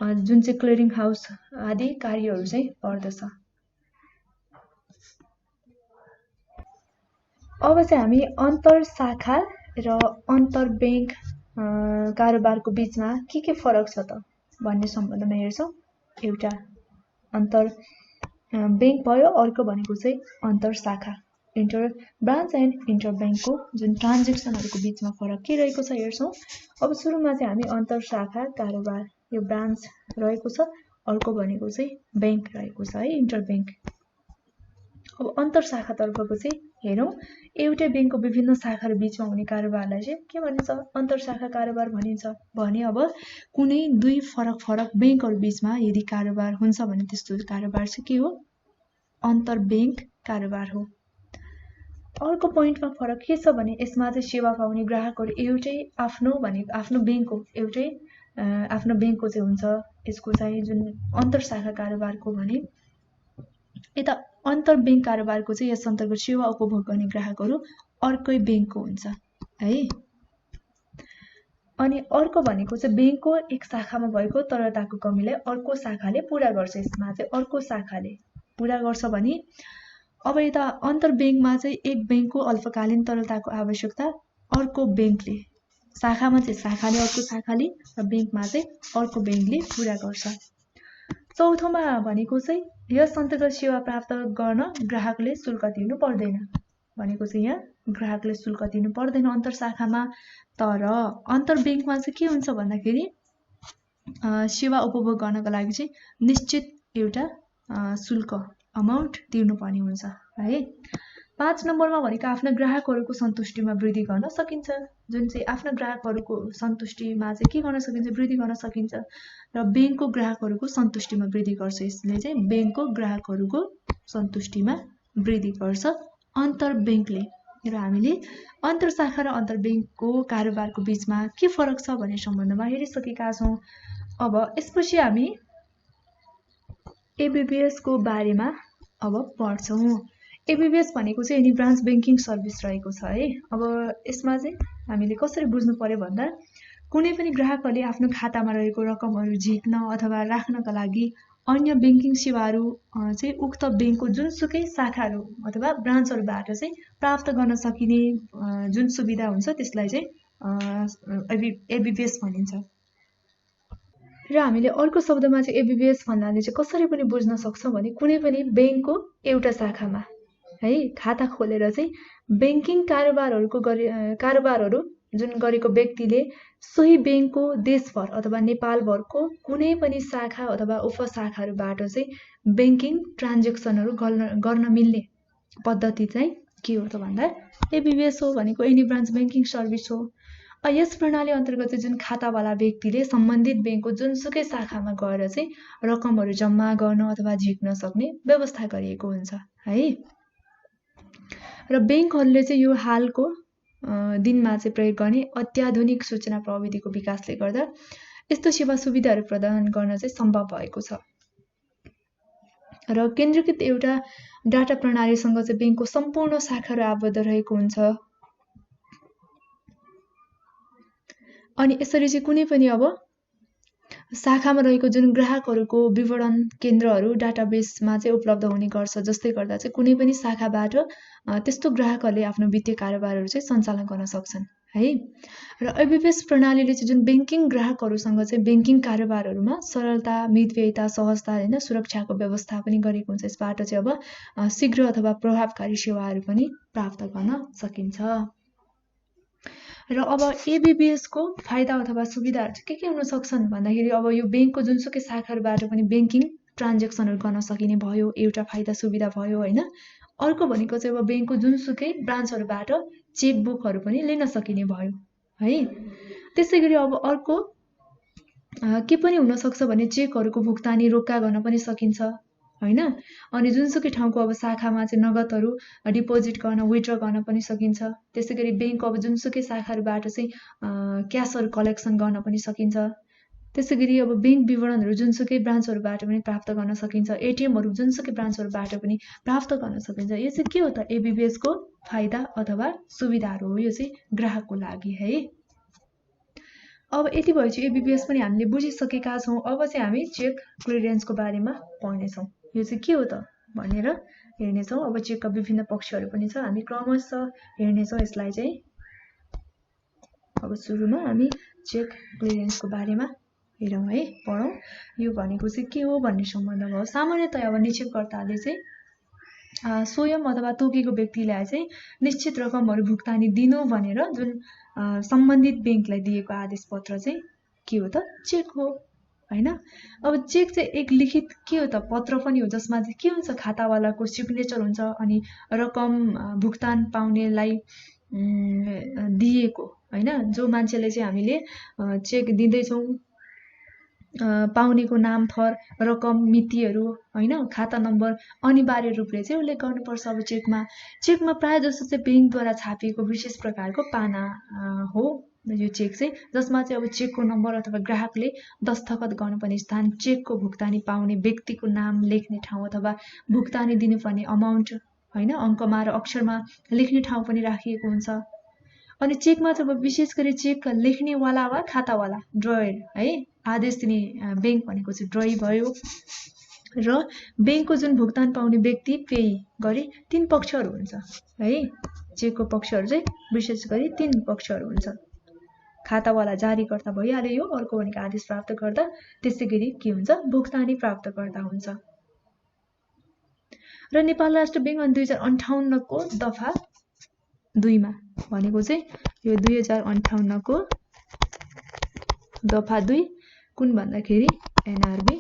जुन चाहिँ क्लियरिङ हाउस आदि कार्यहरू चाहिँ पर्दछ। अब चाहिँ हामी अन्तर शाखा र अन्तर ब्याङ्क कारोबारको बिचमा के फरक छ त भन्ने सम्बन्धमा हेर्छौँ। एउटा अन्तर ब्याङ्क भयो, अर्को भनेको चाहिँ अन्तर शाखा, इन्टर ब्रान्च एन्ड इन्टर ब्याङ्कको जुन ट्रान्जेक्सनहरूको बिचमा फरक के रहेको छ हेर्छौँ। अब सुरुमा चाहिँ हामी अन्तर शाखा कारोबार यो ब्रान्च रहेको छ, अर्को भनेको चाहिँ ब्याङ्क रहेको छ है, इन्टर ब्याङ्क। अब अन्तर शाखातर्फको चाहिँ हेरौँ, एउटै ब्याङ्कको विभिन्न शाखाहरू बिचमा हुने कारोबारलाई चाहिँ के भनिन्छ, अन्तर शाखा कारोबार भनिन्छ। भने अब कुनै दुई फरक ब्याङ्कहरू बिचमा यदि कारोबार हुन्छ भने त्यस्तो कारोबार चाहिँ के हो, अन्तर ब्याङ्क कारोबार हो। अर्को पोइन्टमा फरक के छ भने यसमा चाहिँ सेवा पाउने ग्राहकहरू एउटै आफ्नो ब्याङ्कको एउटै आफ्नो ब्याङ्कको चाहिँ हुन्छ। यसको चाहिँ जुन अन्तर शाखा कारोबारको भने यता अन्तर ब्याङ्क कारोबारको चाहिँ यस अन्तर्गत सेवा उपभोग गर्ने ग्राहकहरू अर्कै ब्याङ्कको हुन्छ है। अनि अर्को भनेको चाहिँ ब्याङ्कको एक शाखामा भएको तरलताको कमीलाई अर्को शाखाले पूरा गर्छ। यसमा चाहिँ अर्को शाखाले पूरा गर्छ भने अब यता अन्तर ब्याङ्कमा चाहिँ एक ब्याङ्कको अल्पकालीन तरलताको आवश्यकता अर्को ब्याङ्कले, शाखामा चाहिँ शाखाले अर्को शाखाले र ब्याङ्कमा चाहिँ अर्को ब्याङ्कले पूरा गर्छ। चौथोमा भनेको चाहिँ यस अन्तर्गत सेवा प्राप्त गर्न ग्राहकले शुल्क तिर्नु पर्दैन भनेको चाहिँ यहाँ ग्राहकले शुल्क तिर्नु पर्दैन अन्तर शाखामा। तर अन्तर ब्याङ्कमा चाहिँ के हुन्छ भन्दाखेरि सेवा उपभोग गर्नको लागि चाहिँ निश्चित एउटा शुल्क अमाउन्ट तिर्नुपर्ने हुन्छ है। 5 नम्बरमा भनेको आफ्ना ग्राहकहरूको सन्तुष्टिमा वृद्धि गर्न सकिन्छ। जुन चाहिँ आफ्ना ग्राहकहरूको सन्तुष्टिमा चाहिँ के गर्न सकिन्छ, वृद्धि गर्न सकिन्छ र ब्याङ्कको ग्राहकहरूको सन्तुष्टिमा वृद्धि गर्छ। यसले चाहिँ ब्याङ्कको ग्राहकहरूको सन्तुष्टिमा वृद्धि गर्छ अन्तर ब्याङ्कले। र हामीले अन्तर शाखा र अन्तर ब्याङ्कको कारोबारको बिचमा के फरक छ भन्ने सम्बन्धमा हेरिसकेका छौँ। अब यसपछि हामी एबिबिएस को बारेमा अब पढ्छौँ। एबिबिएस भनेको चाहिँ एनी ब्रान्च ब्याङ्किङ सर्भिस रहेको छ है। अब यसमा चाहिँ हामीले कसरी बुझ्नु पर्यो भन्दा कुनै पनि ग्राहकहरूले आफ्नो खातामा रहेको रकमहरू झिक्न अथवा राख्नका लागि अन्य ब्याङ्किङ सेवाहरू चाहिँ उक्त ब्याङ्कको जुनसुकै शाखाहरू अथवा ब्रान्चहरूबाट चाहिँ प्राप्त गर्न सकिने जुन सुविधा हुन्छ त्यसलाई चाहिँ एबिबिएस भनिन्छ। र हामीले अर्को शब्दमा चाहिँ एबिबिएस भन्नाले चाहिँ कसरी पनि बुझ्न सक्छौँ भने कुनै पनि ब्याङ्कको एउटा शाखामा है खाता खोलेर चाहिँ ब्याङ्किङ कारोबारहरू जुन गरेको व्यक्तिले सोही ब्याङ्कको देशभर अथवा नेपालभरको कुनै पनि शाखा अथवा उपशाखाहरूबाट चाहिँ ब्याङ्किङ ट्रान्जेक्सनहरू गर्न मिल्ने पद्धति चाहिँ के हो त भन्दा एबिबिएस हो भनेको एनी ब्रान्च ब्याङ्किङ सर्भिस हो। यस प्रणाली अन्तर्गत चाहिँ जुन खातावाला व्यक्तिले सम्बन्धित ब्याङ्कको जुनसुकै शाखामा गएर चाहिँ रकमहरू जम्मा गर्न अथवा झिक्न सक्ने व्यवस्था गरिएको हुन्छ है। र ब्याङ्कहरूले चाहिँ यो हालको दिनमा चाहिँ प्रयोग गर्ने अत्याधुनिक सूचना प्रविधिको विकासले गर्दा यस्तो सेवा सुविधाहरू प्रदान गर्न चाहिँ सम्भव भएको छ। र केन्द्रीकृत एउटा डाटा प्रणालीसँग चाहिँ ब्याङ्कको सम्पूर्ण शाखाहरू आबद्ध रहेको हुन्छ। अनि यसरी चाहिँ कुनै पनि अब शाखामा रहेको जुन ग्राहकहरूको विवरण केन्द्रहरू डाटाबेसमा चाहिँ उपलब्ध हुने गर्छ, जसले गर्दा चाहिँ कुनै पनि शाखाबाट त्यस्तो ग्राहकहरूले आफ्नो वित्तीय कारोबारहरू चाहिँ सञ्चालन गर्न सक्छन् है। र एबिबिएस प्रणालीले चाहिँ जुन ब्याङ्किङ ग्राहकहरूसँग चाहिँ ब्याङ्किङ कारोबारहरूमा सरलता, मितव्ययिता, सहजता होइन सुरक्षाको व्यवस्था पनि गरेको हुन्छ। यसबाट चाहिँ अब शीघ्र अथवा प्रभावकारी सेवाहरू पनि प्राप्त गर्न सकिन्छ। र अब एबीबीएस को फाइदा अथवा सुविधाहरू चाहिँ के हुन सक्छन् भन्दाखेरि अब यो बैंकको जुनसुकै शाखाबाट पनि बैंकिङ ट्रान्ज्याक्सनहरू गर्न सकिने भयो, एउटा फाइदा सुविधा भयो हैन। अर्को भनेको चाहिँ अब बैंकको जुनसुकै ब्रान्चहरूबाट चेकबुकहरू पनि लिन सकिने भयो है। त्यसैगरी अब अर्को के पनि हुन सक्छ भने चेकहरूको भुक्तानी रोक्का गर्न पनि सकिन्छ हैन। अनि जुनसुकै ठाउँको अब शाखामा चाहिँ नगदहरू डिपोजिट गर्न विथड्र गर्न पनि सकिन्छ। त्यसैगरी बैंक अब जुनसुकै शाखाहरूबाट चाहिँ क्यासहरू कलेक्सन गर्न पनि सकिन्छ। त्यसैगरी अब बैंक विवरणहरू जुनसुकै ब्रान्चहरूबाट पनि प्राप्त गर्न सकिन्छ। एटीएमहरू जुनसुकै ब्रान्चहरूबाट पनि प्राप्त गर्न सकिन्छ। यो चाहिँ के हो त एबीबीएस को फाइदा अथवा सुविधाहरू हो, यो चाहिँ ग्राहकको लागि है। अब यति भएपछि एबीबीएस पनि हामीले बुझिसकेका छौं। अब चाहिँ हामी चेक क्लियरेन्सको बारेमा पढ्नेछौं। यो चाहिँ के हो त भनेर हेर्नेछौं। अब चेकका विभिन्न पक्षहरू पनि छ, हामी क्रमशः हेर्नेछौं यसलाई चाहिँ। अब सुरुमा हामी चेक क्लियरेन्सको बारेमा हेरौं है, पढौं। यो भनेको चाहिँ के हो भन्ने सम्बन्ध भयो। सामान्यतया अब निक्षेपकर्ताले चाहिँ स्वयं अथवा तोकेको व्यक्तिलाई चाहिँ निश्चित रकमहरू भुक्तानी दिनु भनेर जुन सम्बन्धित बैंकलाई दिएको आदेश पत्र चाहिँ के हो त चेक हो हैन। अब चेक चाहिँ एक लिखित के हो त पत्र पनि हो, जसमा चाहिँ के हुन्छ खातावालाको सिग्नेचर हुन्छ अनि रकम भुक्तान पाउनेलाई दिएको हैन। जो मान्छेले चाहिँ हामीले चेक दिँदैछौँ पाउनेको नाम थर रकम मितिहरू हैन, खाता नम्बर अनिवार्य रूपले चाहिँ उल्लेख गर्नुपर्छ। अब चेकमा प्राय जसो चाहिँ बैंकद्वारा छापिएको विशेष प्रकारको पाना हो यो चेक चाहिँ, जसमा चाहिँ अब चेकको नम्बर अथवा ग्राहकले दस्तखत गर्नुपर्ने स्थान, चेकको भुक्तानी पाउने व्यक्तिको नाम लेख्ने ठाउँ अथवा भुक्तानी दिनुपर्ने अमाउन्ट हैन अङ्कमा र अक्षरमा लेख्ने ठाउँ पनि राखिएको हुन्छ। अनि चेकमा चाहिँ अब विशेष गरी चेक लेख्नेवाला वा खातावाला ड्रयर है आदेश दिने बैंक भनेको चाहिँ ड्रई भयो। र बैंकको जुन भुक्तान पाउने व्यक्ति पेयी गरी 3 पक्षहरू हुन्छ है। चेकको पक्षहरू चाहिँ विशेष गरी 3 पक्षहरू हुन्छ। खातावाला जारीकर्ता भइहाल्यो यो, अर्को भनेको आदेश प्राप्तकर्ता, त्यसैगरी के हुन्छ भुक्तानी प्राप्तकर्ता हुन्छ। र नेपाल राष्ट्र बैंक 2058 को दफा 2 मा भनेको चाहिँ यो 2058 को दफा 2 कुन भन्दाखेरि एनआरबी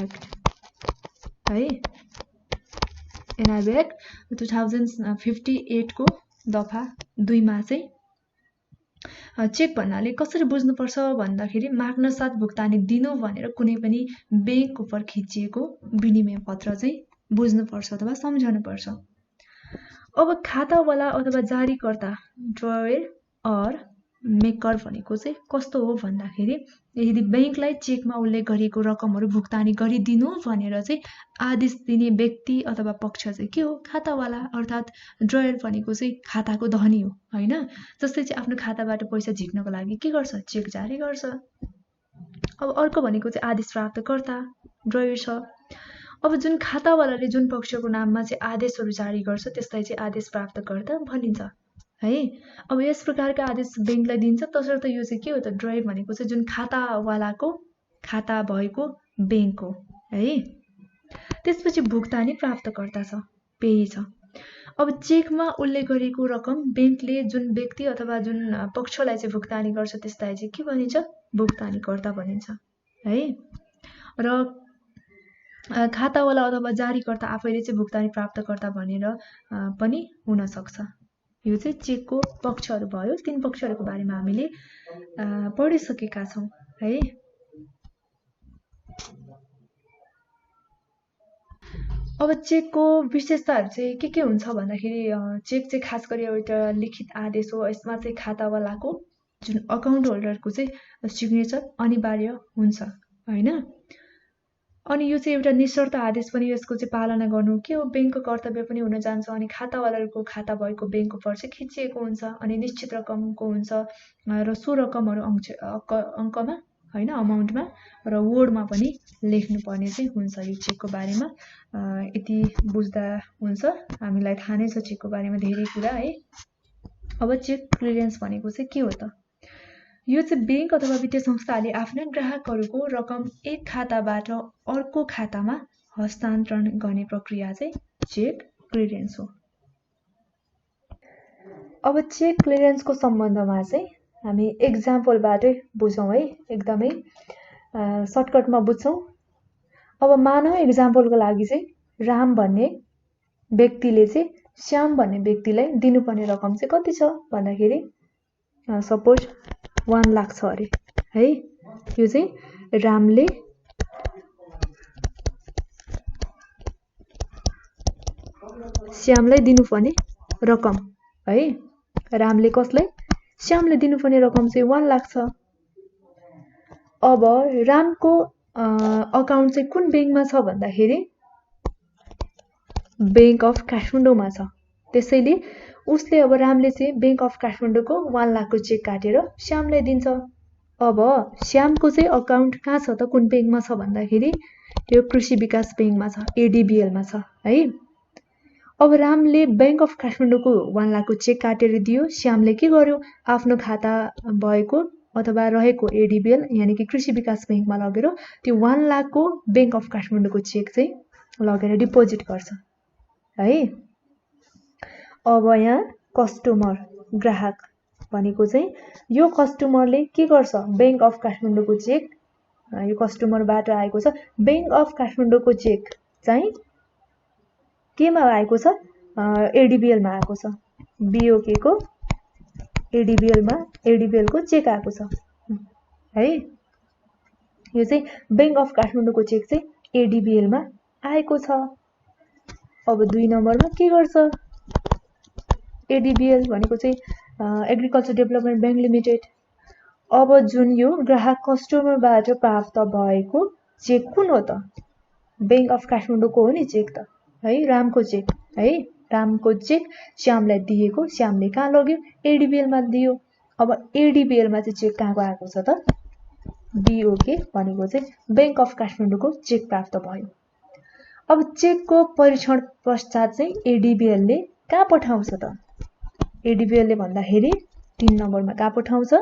एक्ट है। एनआरबी एक्ट 2058 को दफा 2 मा चाहिँ चेक भन्नाले कसरी बुझ्नुपर्छ भन्दाखेरि माग्न साथ भुक्तानी दिनु भनेर कुनै पनि बैंक उपर खिचिएको विनिमय पत्र चाहिँ बुझ्नुपर्छ अथवा सम्झनुपर्छ। अब खातावाला अथवा जारीकर्ता ड्रयर अर मेकर भनेको चाहिँ कस्तो हो भन्दाखेरि यदि बैंकलाई चेकमा उल्लेख गरिएको रकमहरू भुक्तानी गरिदिनु भनेर चाहिँ आदेश दिने व्यक्ति अथवा पक्ष चाहिँ के हो खातावाला, अर्थात् ड्रयर भनेको चाहिँ खाताको धनी हो हैन। जस्तै चाहिँ आफ्नो खाताबाट पैसा झिक्नको लागि के गर्छ चेक जारी गर्छ। अब अर्को भनेको चाहिँ आदेश प्राप्तकर्ता ड्रयर छ। अब जुन खातावालाले जुन पक्षको नाममा चाहिँ आदेशहरू जारी गर्छ त्यसलाई चाहिँ आदेश प्राप्तकर्ता भनिन्छ है। अब यस प्रकारका आदेश बैंकलाई दिन्छ, तसर्थ यो चाहिँ के हो त ड्रयर भनेको चाहिँ जुन खातावालाको खाता भएको बैंक हो है। त्यसपछि भुक्तानी प्राप्तकर्ता छ, पेयी छ। अब चेकमा उल्लेख गरेको रकम बैंकले जुन व्यक्ति अथवा जुन पक्षलाई चाहिँ भुक्तानी गर्छ त्यसलाई चाहिँ के भनिन्छ भुक्तानीकर्ता भनिन्छ है। र खातावाला अथवा जारीकर्ता आफैले चाहिँ भुक्तानी प्राप्तकर्ता भनेर पनि हुन सक्छ। यो चाहिँ चेकको पक्षहरू भयो। 3 पक्षहरूको बारेमा हामीले पढिसकेका छौं है। अब चेकको विशेषताहरू चाहिँ के हुन्छ भन्दाखेरि चेक चाहिँ खास गरी एउटा लिखित आदेश हो। यसमा चाहिँ खातावालाको जुन अकाउन्ट होल्डरको चाहिँ सिग्नेचर अनिवार्य हुन्छ हैन। अनि यो चाहिँ एउटा निशर्त आदेश पनि, यसको चाहिँ पालना गर्नु के हो बैंकको कर्तव्य पनि हुन जान्छ। अनि खातावालाको खाता भएको बैंक उपर चाहिँ खिचिएको हुन्छ अनि निश्चित रकमको हुन्छ र सो रकमहरू अङ्कमा हैन अमाउन्टमा र वर्डमा पनि लेख्नुपर्ने चाहिँ हुन्छ। यो चेकको बारेमा यति बुझ्दा हुन्छ। हामीलाई थाहा नै छ चेकको बारेमा धेरै कुरा है। अब चेक क्लियरेन्स भनेको चाहिँ के हो त? यो चाहिँ बैंक अथवा वित्तीय संस्थाले आफ्ना ग्राहकहरूको रकम एक खाताबाट अर्को खातामा हस्तान्तरण गर्ने प्रक्रिया चाहिँ चेक क्लियरेन्स हो। अब चेक क्लियरेन्सको सम्बन्धमा चाहिँ हामी एक्जाम्पलबाटै बुझौँ है, एकदमै सर्टकटमा बुझ्छौँ। अब मानव एक्जाम्पलको लागि चाहिँ राम भन्ने व्यक्तिले चाहिँ श्याम भन्ने व्यक्तिलाई दिनुपर्ने रकम चाहिँ कति छ भन्दाखेरि सपोज 1 लाख छ अरे है। यो चाहिँ रामले श्यामलाई दिनुपर्ने रकम है। रामले कसलाई? श्यामले दिनुपर्ने रकम चाहिँ 1 लाख छ। अब रामको अकाउन्ट चाहिँ कुन बैंकमा छ भन्दाखेरि बैंक अफ काठमाडौँमा छ। त्यसैले उसले अब रामले चाहिँ बैंक अफ काठमाडौँको 1 लाखको चेक काटेर श्यामलाई दिन्छ। अब श्यामको चाहिँ अकाउन्ट कहाँ छ त, कुन बैंकमा छ भन्दाखेरि यो कृषि विकास बैंकमा छ, एडीबीएलमा छ है। अब रामले बैंक अफ काठमाडौँको 1 लाखको चेक काटेर दियो, श्यामले के गर्यो? आफ्नो खाता भएको अथवा रहेको एडीबीएल यानि कि कृषि विकास बैंकमा लगेर त्यो 1 लाखको बैंक अफ काठमाडौँको चेक चाहिँ लगेर डिपोजिट गर्छ है। अब यहाँ कस्टमर ग्राहक भनेको चाहिँ यो कस्टमरले के गर्छ? बैंक अफ काठमाडौँको चेक, यो कस्टमरबाट आएको छ। बैंक अफ काठमाडौँको चेक चाहिँ केमा आएको छ? एडीबीएलमा आएको छ। बीओके को एडीबीएलको चेक आएको छ है। यो चाहिँ बैंक अफ काठमाडौँको चेक चाहिँ एडीबीएलमा आएको छ। अब 2 नम्बरमा के गर्छ? एडीबीएल भनेको चाहिँ एग्रिकल्चर डेभलपमेन्ट बैंक लिमिटेड। अब जुन यो ग्राहक कस्टमरबाट प्राप्त भएको चेक कुन हो त? बैंक अफ काठमाडौँको हो नि चेक त है, रामको चेक है। रामको चेक श्यामलाई दिएको, श्यामले कहाँ लग्यो? एडीबीएलमा दियो। अब एडीबीएलमा चाहिँ चेक कहाँको आएको छ त? बीओके भनेको चाहिँ बैंक अफ काठमाडौँको चेक प्राप्त भयो। अब चेकको परीक्षण पश्चात चाहिँ एडीबीएलले कहाँ पठाउँछ त? एडीबीएलले भन्दाखेरि 3 नम्बरमा कहाँ पठाउँछ?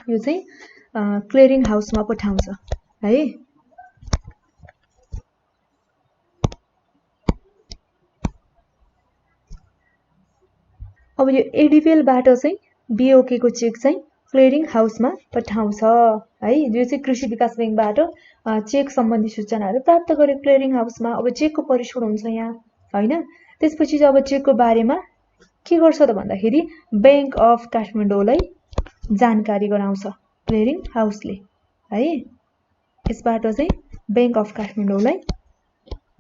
यो चाहिँ क्लियरिङ हाउसमा पठाउँछ है। अब यो एडीबीएलबाट चाहिँ बीओके को चेक चाहिँ क्लियरिङ हाउसमा पठाउँछ है। यो चाहिँ कृषि विकास बैंकबाट चेक सम्बन्धी सूचनाहरू प्राप्त गर्यो क्लियरिङ हाउसमा। अब चेकको परीक्षण हुन्छ यहाँ हैन। त्यसपछि चाहिँ अब चेकको बारेमा के गर्छ त भन्दाखेरि बैंक अफ काठमाडौँलाई जानकारी गराउँछ क्लियरिङ हाउसले है। यसबाट चाहिँ बैंक अफ काठमाडौँलाई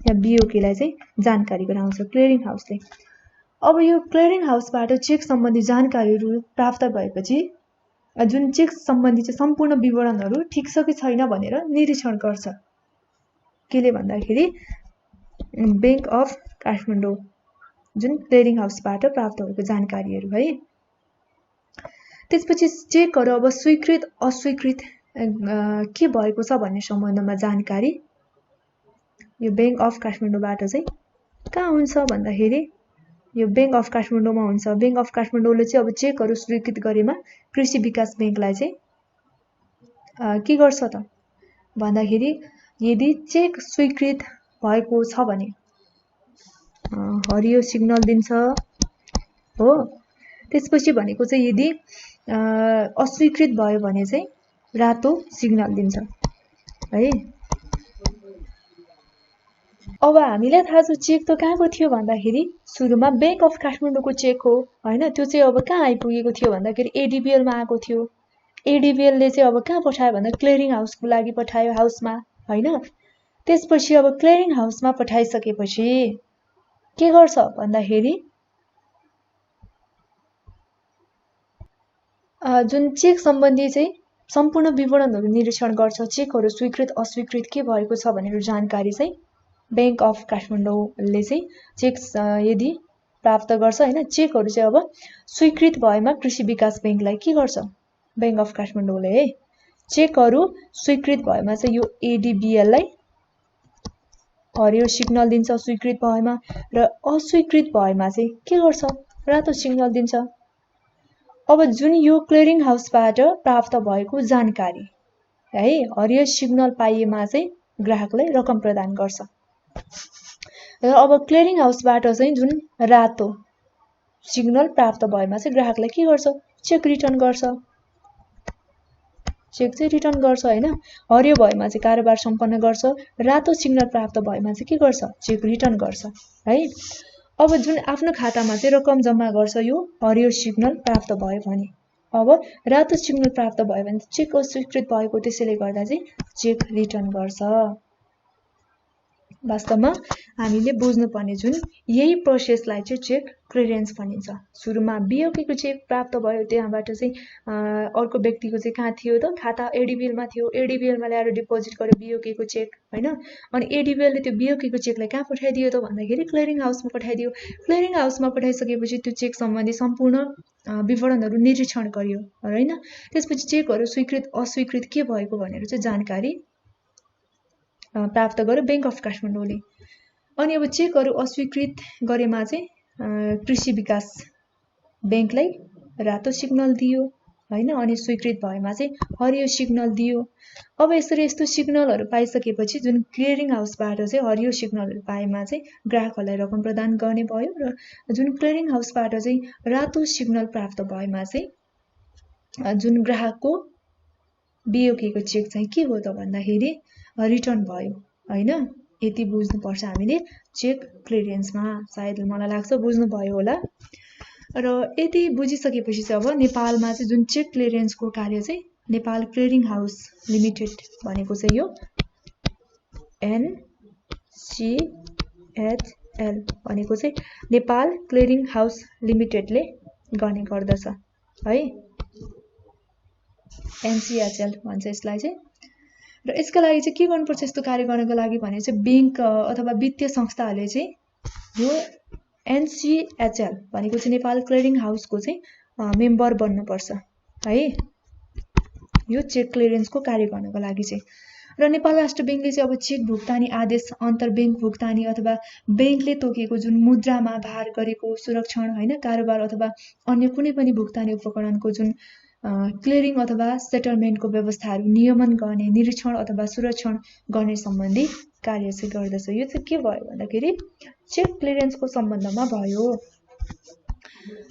या बीओकेलाई चाहिँ जानकारी गराउँछ क्लियरिङ हाउसले। अब यो क्लियरिङ हाउसबाट चेक सम्बन्धी जानकारीहरू प्राप्त भएपछि जुन चेक सम्बन्धी चाहिँ सम्पूर्ण विवरणहरू ठिक छ कि छैन भनेर निरीक्षण गर्छ। केले भन्दाखेरि बैंक अफ काठमाडौँ जुन क्लियरिङ हाउसबाट प्राप्त भएको जानकारीहरू है। त्यसपछि चेकहरू अब स्वीकृत अस्वीकृत के भएको छ भन्ने सम्बन्धमा जानकारी यो बैंक अफ काठमाडौँबाट चाहिँ कहाँ हुन्छ भन्दाखेरि यो बैंक अफ काठमाडौँमा हुन्छ। बैंक अफ काठमाडौँले चाहिँ अब चेकहरू स्वीकृत गरेमा कृषि विकास बैंकलाई चाहिँ के गर्छ त भन्दाखेरि यदि चेक स्वीकृत भएको छ भने हरियो सिग्नल दिन्छ हो। त्यसपछि भनेको चाहिँ यदि अस्वीकृत भयो भने चाहिँ रातो सिग्नल दिन्छ है। अब हामीलाई थाहा छ चेक त कहाँको थियो भन्दाखेरि सुरुमा बैंक अफ काठमाडौँको चेक हो हैन। त्यो चाहिँ अब कहाँ आइपुगेको थियो भन्दाखेरि एडीबीएलमा आएको थियो। एडीबीएलले चाहिँ अब कहाँ पठायो भन्दा क्लियरिङ हाउसको लागि पठायो हाउसमा हैन। त्यसपछि अब क्लियरिङ हाउसमा पठाइसकेपछि के गर्छ भन्दाखेरि जुन चेक सम्बन्धी चाहिँ सम्पूर्ण विवरणहरू निरीक्षण गर्छ। चेकहरू स्वीकृत अस्वीकृत के भएको छ भनेर जानकारी चाहिँ बैंक अफ काठमाडौँले चाहिँ चेक यदि प्राप्त गर्छ हैन। चेकहरू चाहिँ अब स्वीकृत भएमा कृषि विकास बैंकलाई के गर्छ बैंक अफ काठमाडौँले है। चेकहरू स्वीकृत भएमा चाहिँ यो एडीबीएललाई हरियो सिग्नल दिन्छ स्वीकृत भएमा, र अस्वीकृत भएमा चाहिँ के गर्छ रातो सिग्नल दिन्छ। अब जुन यो क्लियरिङ हाउसबाट प्राप्त भएको जानकारी है हरियो सिग्नल पाइएमा चाहिँ ग्राहकलाई रकम प्रदान गर्छ। र अब क्लियरिङ हाउसबाट चाहिँ जुन रातो सिग्नल प्राप्त भएमा चाहिँ ग्राहकलाई के गर्छ चेक रिटर्न गर्छ चेक चाहिँ रिटर्न गर्छ हैन हरियो भएमा चाहिँ कारोबार सम्पन्न गर्छ रातो सिग्नल प्राप्त भएमा चाहिँ के गर्छ चेक रिटर्न गर्छ है अब जुन आफ्नो खातामा चाहिँ रकम जम्मा गर्छ यो हरियो सिग्नल प्राप्त भयो भने अब रातो सिग्नल प्राप्त भयो भने चेक अस्वीकृत भएको त्यसैले गर्दा चाहिँ चेक रिटर्न गर्छ वास्तवमा हामीले बुझ्नुपर्ने जुन यही प्रोसेसलाई चाहिँ चेक क्लियरेन्स भनिन्छ सुरुमा बिओकेको चेक प्राप्त भयो त्यहाँबाट चाहिँ अर्को व्यक्तिको चाहिँ कहाँ थियो त खाता एडीबीएल मा थियो एडीबीएल मा ल्याएर डिपोजिट गर्यो बिओकेको चेक हैन अनि एडीबीएल ले त्यो बिओकेको चेकलाई कहाँ पठाइदियो त भन्दाखेरि क्लियरिङ हाउसमा पठाइदियो क्लियरिङ हाउसमा पठाइसकेपछि त्यो चेक सम्बन्धी सम्पूर्ण विवरणहरू निरीक्षण गरियो हैन त्यसपछि चेकहरू स्वीकृत अस्वीकृत के भएको भनेर चाहिँ जानकारी प्राप्त गर्यो बैंक अफ काठमाडौँले अनि अब चेकहरू अस्वीकृत गरेमा चाहिँ कृषि विकास बैंकलाई रातो सिग्नल दियो हैन अनि स्वीकृत भएमा चाहिँ हरियो सिग्नल दियो अब यसरी यस्तो सिग्नलहरू पाइसकेपछि जुन क्लियरिङ हाउसबाट चाहिँ हरियो सिग्नलहरू पाएमा चाहिँ ग्राहकहरूलाई रकम प्रदान गर्ने भयो र जुन क्लियरिङ हाउसबाट चाहिँ रातो सिग्नल प्राप्त भएमा चाहिँ जुन ग्राहकको बिओकेको चेक चाहिँ के हो त भन्दाखेरि रिटर्न भयो हैन यति बुझ्नुपर्छ हामीले चेक क्लियरेन्समा सायद मलाई लाग्छ बुझ्नु भयो होला र यति बुझिसकेपछि चाहिँ अब नेपालमा चाहिँ जुन चेक क्लियरेन्सको कार्य चाहिँ नेपाल क्लियरिङ हाउस लिमिटेड भनेको चाहिँ यो एनसीएचएल भनेको चाहिँ नेपाल क्लियरिङ हाउस लिमिटेडले गर्ने गर्दछ है एनसीएचएल भन्छ यसलाई चाहिँ र यसका लागि चाहिँ के गर्नुपर्छ यस्तो कार्य गर्नको लागि भने चाहिँ बैंक अथवा वित्तीय संस्थाहरूले चाहिँ यो एनसीएचएल भनेको चाहिँ नेपाल क्लियरिङ हाउसको चाहिँ मेम्बर बन्नुपर्छ है यो चेक क्लियरेन्सको कार्य गर्नको लागि चाहिँ र नेपाल राष्ट्र बैंकले चाहिँ अब चेक भुक्तानी आदेश अन्तर्बैंक भुक्तानी अथवा बैंकले तोकेको जुन मुद्रामा भार गरेको सुरक्षण हैन कारोबार अथवा अन्य कुनै पनि भुक्तानी उपकरणको जुन क्लियरिङ अथवा सेटलमेन्टको व्यवस्थाहरू नियमन गर्ने निरीक्षण अथवा सुरक्षण गर्ने सम्बन्धी कार्य चाहिँ गर्दछ यो चाहिँ के भयो भन्दाखेरि चेक क्लियरेन्सको सम्बन्धमा भयो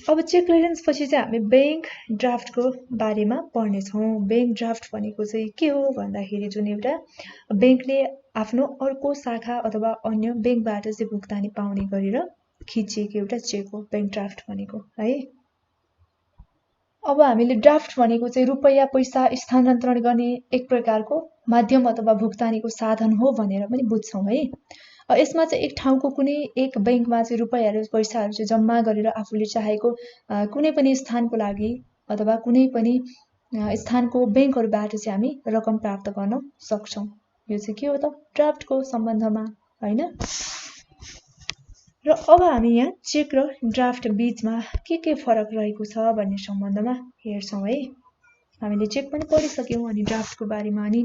अब चेक क्लियरेन्स पछि चाहिँ हामी बैंक ड्राफ्टको बारेमा पढ्ने छौं बैंक ड्राफ्ट भनेको चाहिँ के हो भन्दाखेरि जुन एउटा बैंकले आफ्नो अर्को शाखा अथवा अन्य बैंकबाट चाहिँ भुक्तानी पाउने गरेर खिचिएको एउटा चेक हो बैंक ड्राफ्ट भनेको है अब हामीले ड्राफ्ट भनेको चाहिँ रुपैयाँ पैसा स्थानान्तरण गर्ने एक प्रकारको माध्यम अथवा भुक्तानीको साधन हो भनेर पनि बुझ्छौं है यसमा चाहिँ एक ठाउँको कुनै एक बैंकमा चाहिँ रुपैयाँहरु पैसाहरु चाहिँ जम्मा गरेर आफूले चाहेको कुनै पनि स्थानको लागि अथवा कुनै पनि स्थानको बैंकहरुबाट चाहिँ हामी रकम प्राप्त गर्न सक्छौं यो चाहिँ के हो त ड्राफ्टको सम्बन्धमा हैन र अब हामी यहाँ चेक र ड्राफ्ट बीचमा के फरक रहेको छ भन्ने सम्बन्धमा हेर्छौं है हामीले चेक पनि पढिसक्यौं अनि ड्राफ्टको बारेमा अनि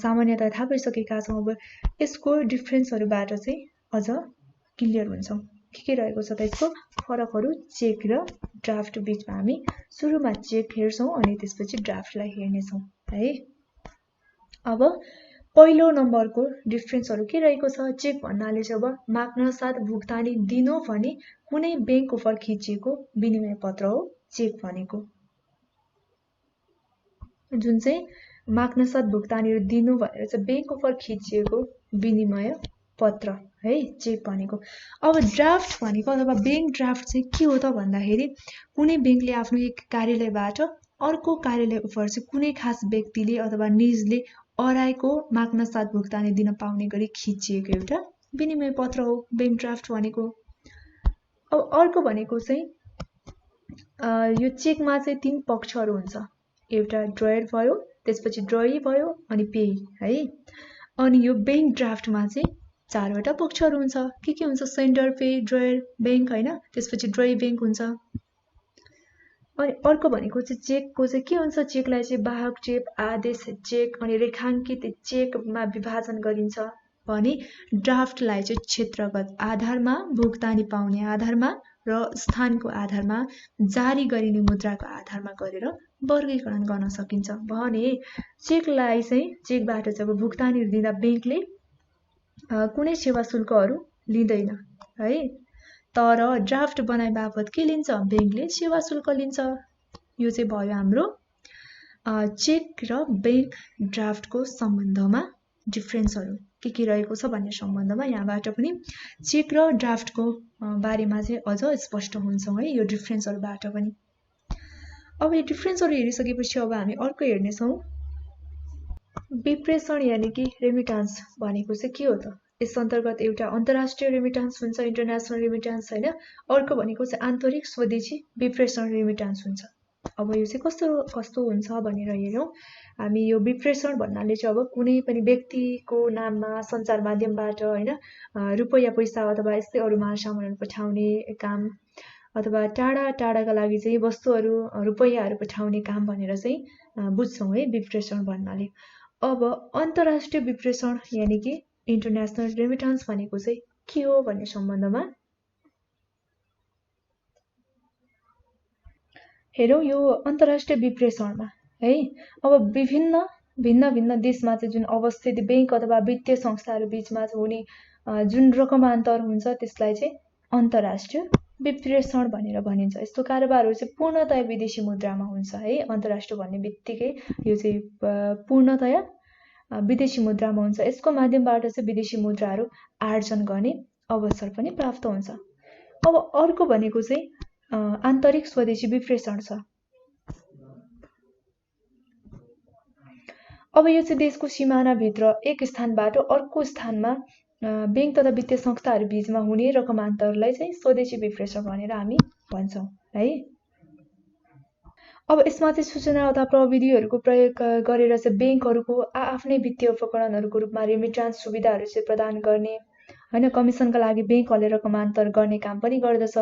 सामान्यतया थाहा पाइसकेका छौं अब यसको डिफरेन्सहरुबाट चाहिँ अझ क्लियर हुन्छौं के रहेको छ त यसको फरकहरु चेक र ड्राफ्ट बीचमा हामी सुरुमा चेक हेर्छौं अनि त्यसपछि ड्राफ्टलाई हेर्ने छौं है अब पहिलो नम्बरको डिफरेन्सहरु के रहेको छ चेक भन्नाले चाहिँ अब माग्न साथ भुक्तानी दिनु भने कुनै बैंक उपर खिचिएको विनिमय पत्र हो चेक भनेको जुन चाहिँ माग्न साथ भुक्तानीहरु दिनु भनेर चाहिँ बैंक उपर खिचिएको विनिमय पत्र है चेक भनेको अब ड्राफ्ट भनेको अथवा बैंक ड्राफ्ट चाहिँ के हो त भन्दाखेरि कुनै बैंकले आफ्नो एक कार्यालयबाट अर्को कार्यालय उपर चाहिँ कुनै खास व्यक्तिले अथवा निजले अराएको माग्न साथ भुक्तानी दिन पाउने गरी खिचिएको एउटा विनिमय पत्र हो बैंक ड्राफ्ट भनेको अब अर्को भनेको चाहिँ यो चेकमा चाहिँ तीन पक्षहरु हुन्छ एउटा ड्रयर भयो त्यसपछि ड्रई भयो अनि पेई है अनि यो बैंक ड्राफ्टमा चाहिँ चारवटा पक्षहरु हुन्छ के हुन्छ सेन्डर पे ड्रयर बैंक हैन त्यसपछि ड्रई बैंक हुन्छ अनि अर्को भनेको चाहिँ चेकको चाहिँ के हुन्छ चेकलाई चाहिँ वाहक चेक आदेश चेक अनि रेखांकित चेकमा विभाजन गरिन्छ भने ड्राफ्टलाई चाहिँ क्षेत्रगत आधारमा भुक्तानी पाउने आधारमा र स्थानको आधारमा जारी गरिने मुद्राको आधारमा गरेर वर्गीकरण गर्न सकिन्छ भने चेकलाई चाहिँ चेकबाट चाहिँ अब भुक्तानी दिँदा बैंकले कुनै सेवा शुल्कहरु लिँदैन है तर ड्राफ्ट बनाए बापत के लिन्छ? ब्याङ्कले सेवा शुल्क लिन्छ। यो चाहिँ भयो हाम्रो चेक र ब्याङ्क ड्राफ्टको सम्बन्धमा डिफ्रेन्सहरू के रहेको छ भन्ने सम्बन्धमा यहाँबाट पनि चेक र ड्राफ्टको बारेमा चाहिँ अझ स्पष्ट हुन्छौँ है, यो डिफ्रेन्सहरूबाट पनि। अब यो डिफ्रेन्सहरू हेरिसकेपछि अब हामी अर्को हेर्नेछौँ, विप्रेषण यानि कि रेमिटान्स भनेको चाहिँ के हो त? यस अन्तर्गत एउटा अन्तर्राष्ट्रिय रेमिटान्स हुन्छ, इन्टरनेसनल रेमिटान्स होइन, अर्को भनेको चाहिँ आन्तरिक स्वदेशी विप्रेषण रेमिटान्स हुन्छ। अब यो चाहिँ कस्तो हुन्छ भनेर हेरौँ हामी। यो विप्रेषण भन्नाले चाहिँ अब कुनै पनि व्यक्तिको नाममा सञ्चार माध्यमबाट होइन रुपैयाँ पैसा अथवा यस्तै अरू मालसामानहरू पठाउने काम, अथवा टाढाका लागि चाहिँ वस्तुहरू रुपैयाँहरू पठाउने काम भनेर चाहिँ बुझ्छौँ है विप्रेषण भन्नाले। अब अन्तर्राष्ट्रिय विप्रेषण यानि कि इन्टरनेसनल रेमिटान्स भनेको चाहिँ के हो भन्ने सम्बन्धमा हेरौँ। यो अन्तर्राष्ट्रिय विप्रेषणमा है अब भिन्न देशमा चाहिँ जुन अवस्थित ब्याङ्क अथवा वित्तीय संस्थाहरू बीचमा हुने जुन रकमान्तर हुन्छ त्यसलाई चाहिँ अन्तर्राष्ट्रिय विप्रेषण भनेर भनिन्छ। यस्तो कारोबारहरू चाहिँ पूर्णतया विदेशी मुद्रामा हुन्छ है। अन्तर्राष्ट्रिय भन्ने बित्तिकै यो चाहिँ पूर्णतया विदेशी मुद्रामा हुन्छ। यसको माध्यमबाट चाहिँ विदेशी मुद्राहरू आर्जन गर्ने अवसर पनि प्राप्त हुन्छ। अब अर्को भनेको चाहिँ आन्तरिक स्वदेशी विप्रेषण छ। अब यो चाहिँ देशको सिमानाभित्र एक स्थानबाट अर्को स्थानमा ब्याङ्क तथा वित्तीय संस्थाहरू बीचमा हुने रकमान्तरलाई चाहिँ स्वदेशी विप्रेषण भनेर हामी भन्छौँ है। अब यसमा चाहिँ सूचना तथा प्रविधिहरूको प्रयोग गरेर चाहिँ ब्याङ्कहरूको आफ्नै वित्तीय उपकरणहरूको रूपमा रेमिटान्स सुविधाहरू चाहिँ प्रदान गर्ने होइन, कमिसनका लागि ब्याङ्कहरूले रकमान्तर गर्ने काम पनि गर्दछ।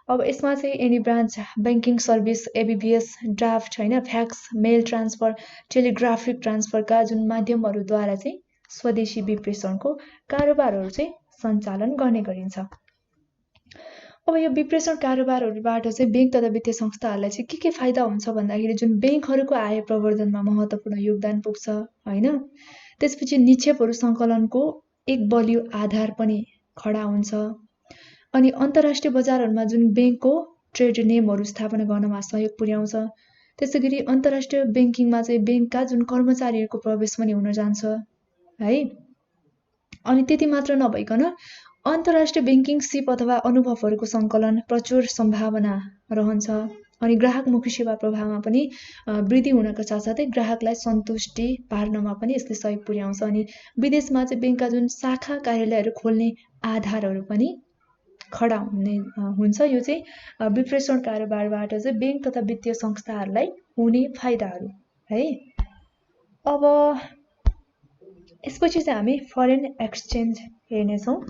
अब यसमा चाहिँ any branch banking service, ABBS, draft होइन, फ्याक्स, मेल ट्रान्सफर, टेलिग्राफिक ट्रान्सफरका जुन माध्यमहरूद्वारा चाहिँ स्वदेशी विप्रेषणको कारोबारहरू चाहिँ सञ्चालन गर्ने गरिन्छ। अब यो विप्रेषण कारोबारहरूबाट चाहिँ ब्याङ्क तथा वित्तीय संस्थाहरूलाई चाहिँ के फाइदा हुन्छ भन्दाखेरि जुन ब्याङ्कहरूको आय प्रवर्धनमा महत्त्वपूर्ण योगदान पुग्छ होइन। त्यसपछि निक्षेपहरू सङ्कलनको एक बलियो आधार पनि खडा हुन्छ। अनि अन्तर्राष्ट्रिय बजारहरूमा जुन ब्याङ्कको ट्रेड नेमहरू स्थापना गर्नमा सहयोग पुर्याउँछ। त्यसैगरी अन्तर्राष्ट्रिय ब्याङ्किङमा चाहिँ ब्याङ्कका जुन कर्मचारीहरूको प्रवेश पनि हुन जान्छ है। अनि त्यति मात्र नभइकन अन्तर्राष्ट्रिय ब्याङ्किङ सिप अथवा अनुभवहरूको सङ्कलन प्रचुर सम्भावना रहन्छ। अनि ग्राहकमुखी सेवा प्रभावमा पनि वृद्धि हुनका साथसाथै ग्राहकलाई सन्तुष्टि पार्नमा पनि यसले सहयोग पुर्याउँछ। अनि विदेशमा चाहिँ ब्याङ्कका जुन शाखा कार्यालयहरू खोल्ने आधारहरू पनि खडा हुन्छ। यो चाहिँ विप्रेषण कारोबारबाट चाहिँ ब्याङ्क तथा वित्तीय संस्थाहरूलाई हुने फाइदाहरू है। अब यसपछि चाहिँ हामी फरेन एक्सचेन्ज हेर्नेछौँ।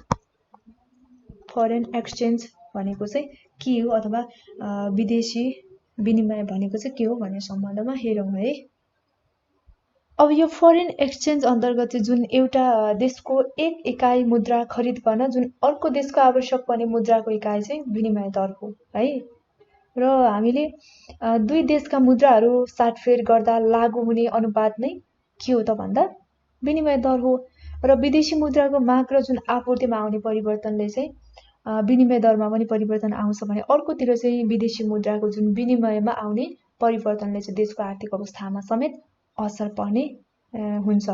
फरेन एक्सचेन्ज भनेको चाहिँ के हो अथवा विदेशी विनिमय भनेको चाहिँ के हो भन्ने सम्बन्धमा हेरौँ है। अब यो फरेन एक्सचेन्ज अन्तर्गत चाहिँ जुन एउटा देशको एक इकाइ मुद्रा खरिद गर्न जुन अर्को देशको आवश्यक पर्ने मुद्राको इकाइ चाहिँ विनिमय दर हो है। र हामीले दुई देशका मुद्राहरू साटफेर गर्दा लागू हुने अनुपात नै के हो त भन्दा विनिमय दर हो। र विदेशी मुद्राको माग र जुन आपूर्तिमा आउने परिवर्तनले चाहिँ विनिमय दरमा पनि परिवर्तन आउँछ भने अर्कोतिर चाहिँ विदेशी मुद्राको जुन विनिमयमा आउने परिवर्तनले चाहिँ देशको आर्थिक अवस्थामा समेत असर पर्ने हुन्छ।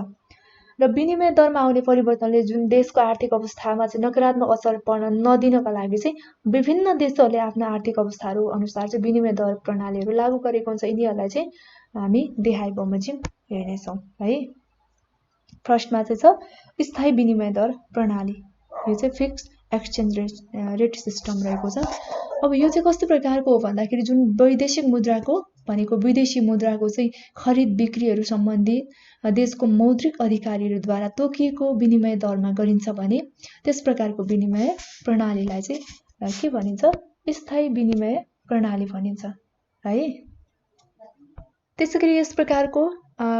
र विनिमय दरमा आउने परिवर्तनले जुन देशको आर्थिक अवस्थामा चाहिँ नकारात्मक असर पर्न नदिनका लागि चाहिँ विभिन्न देशहरूले आफ्ना आर्थिक अवस्थाहरू अनुसार चाहिँ विनिमय दर प्रणालीहरू लागू गरेको हुन्छ। यिनीहरूलाई चाहिँ हामी देहाई बमोजिम हेर्नेछौँ है। फर्स्टमा चाहिँ छ स्थायी विनिमय दर प्रणाली। यो चाहिँ फिक्स्ड एक्सचेन्ज रेट सिस्टम रहेको छ। अब यो चाहिँ कस्तो प्रकारको हो भन्दाखेरि जुन वैदेशिक मुद्राको भनेको विदेशी मुद्राको चाहिँ खरिद बिक्रीहरू सम्बन्धी देशको मौद्रिक अधिकारीहरूद्वारा तोकिएको विनिमय दरमा गरिन्छ भने त्यस प्रकारको विनिमय प्रणालीलाई चाहिँ के भनिन्छ? स्थायी विनिमय प्रणाली भनिन्छ है। त्यसैगरी यस प्रकारको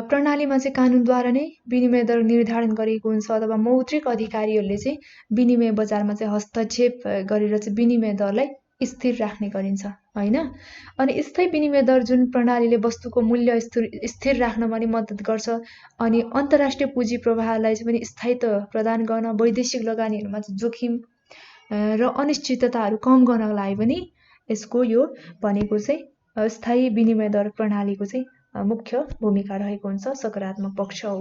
प्रणालीमा चाहिँ कानुनद्वारा नै विनिमय दर निर्धारण गरिएको हुन्छ अथवा मौद्रिक अधिकारीहरूले चाहिँ विनिमय बजारमा चाहिँ हस्तक्षेप गरेर चाहिँ विनिमय दरलाई स्थिर राख्ने गरिन्छ हैन। अनि स्थायी विनिमय दर जुन प्रणालीले वस्तुको मूल्य स्थिर राख्न पनि मद्दत गर्छ अनि अन्तर्राष्ट्रिय पुँजी प्रवाहलाई चाहिँ पनि स्थायित्व प्रदान गर्न वैदेशिक लगानीहरूमा चाहिँ जोखिम र अनिश्चितताहरू कम गर्नको लागि पनि यसको यो भनेको चाहिँ स्थायी विनिमय दर प्रणालीको चाहिँ मुख्य भूमिका रहेको हुन्छ, सकारात्मक पक्ष हो।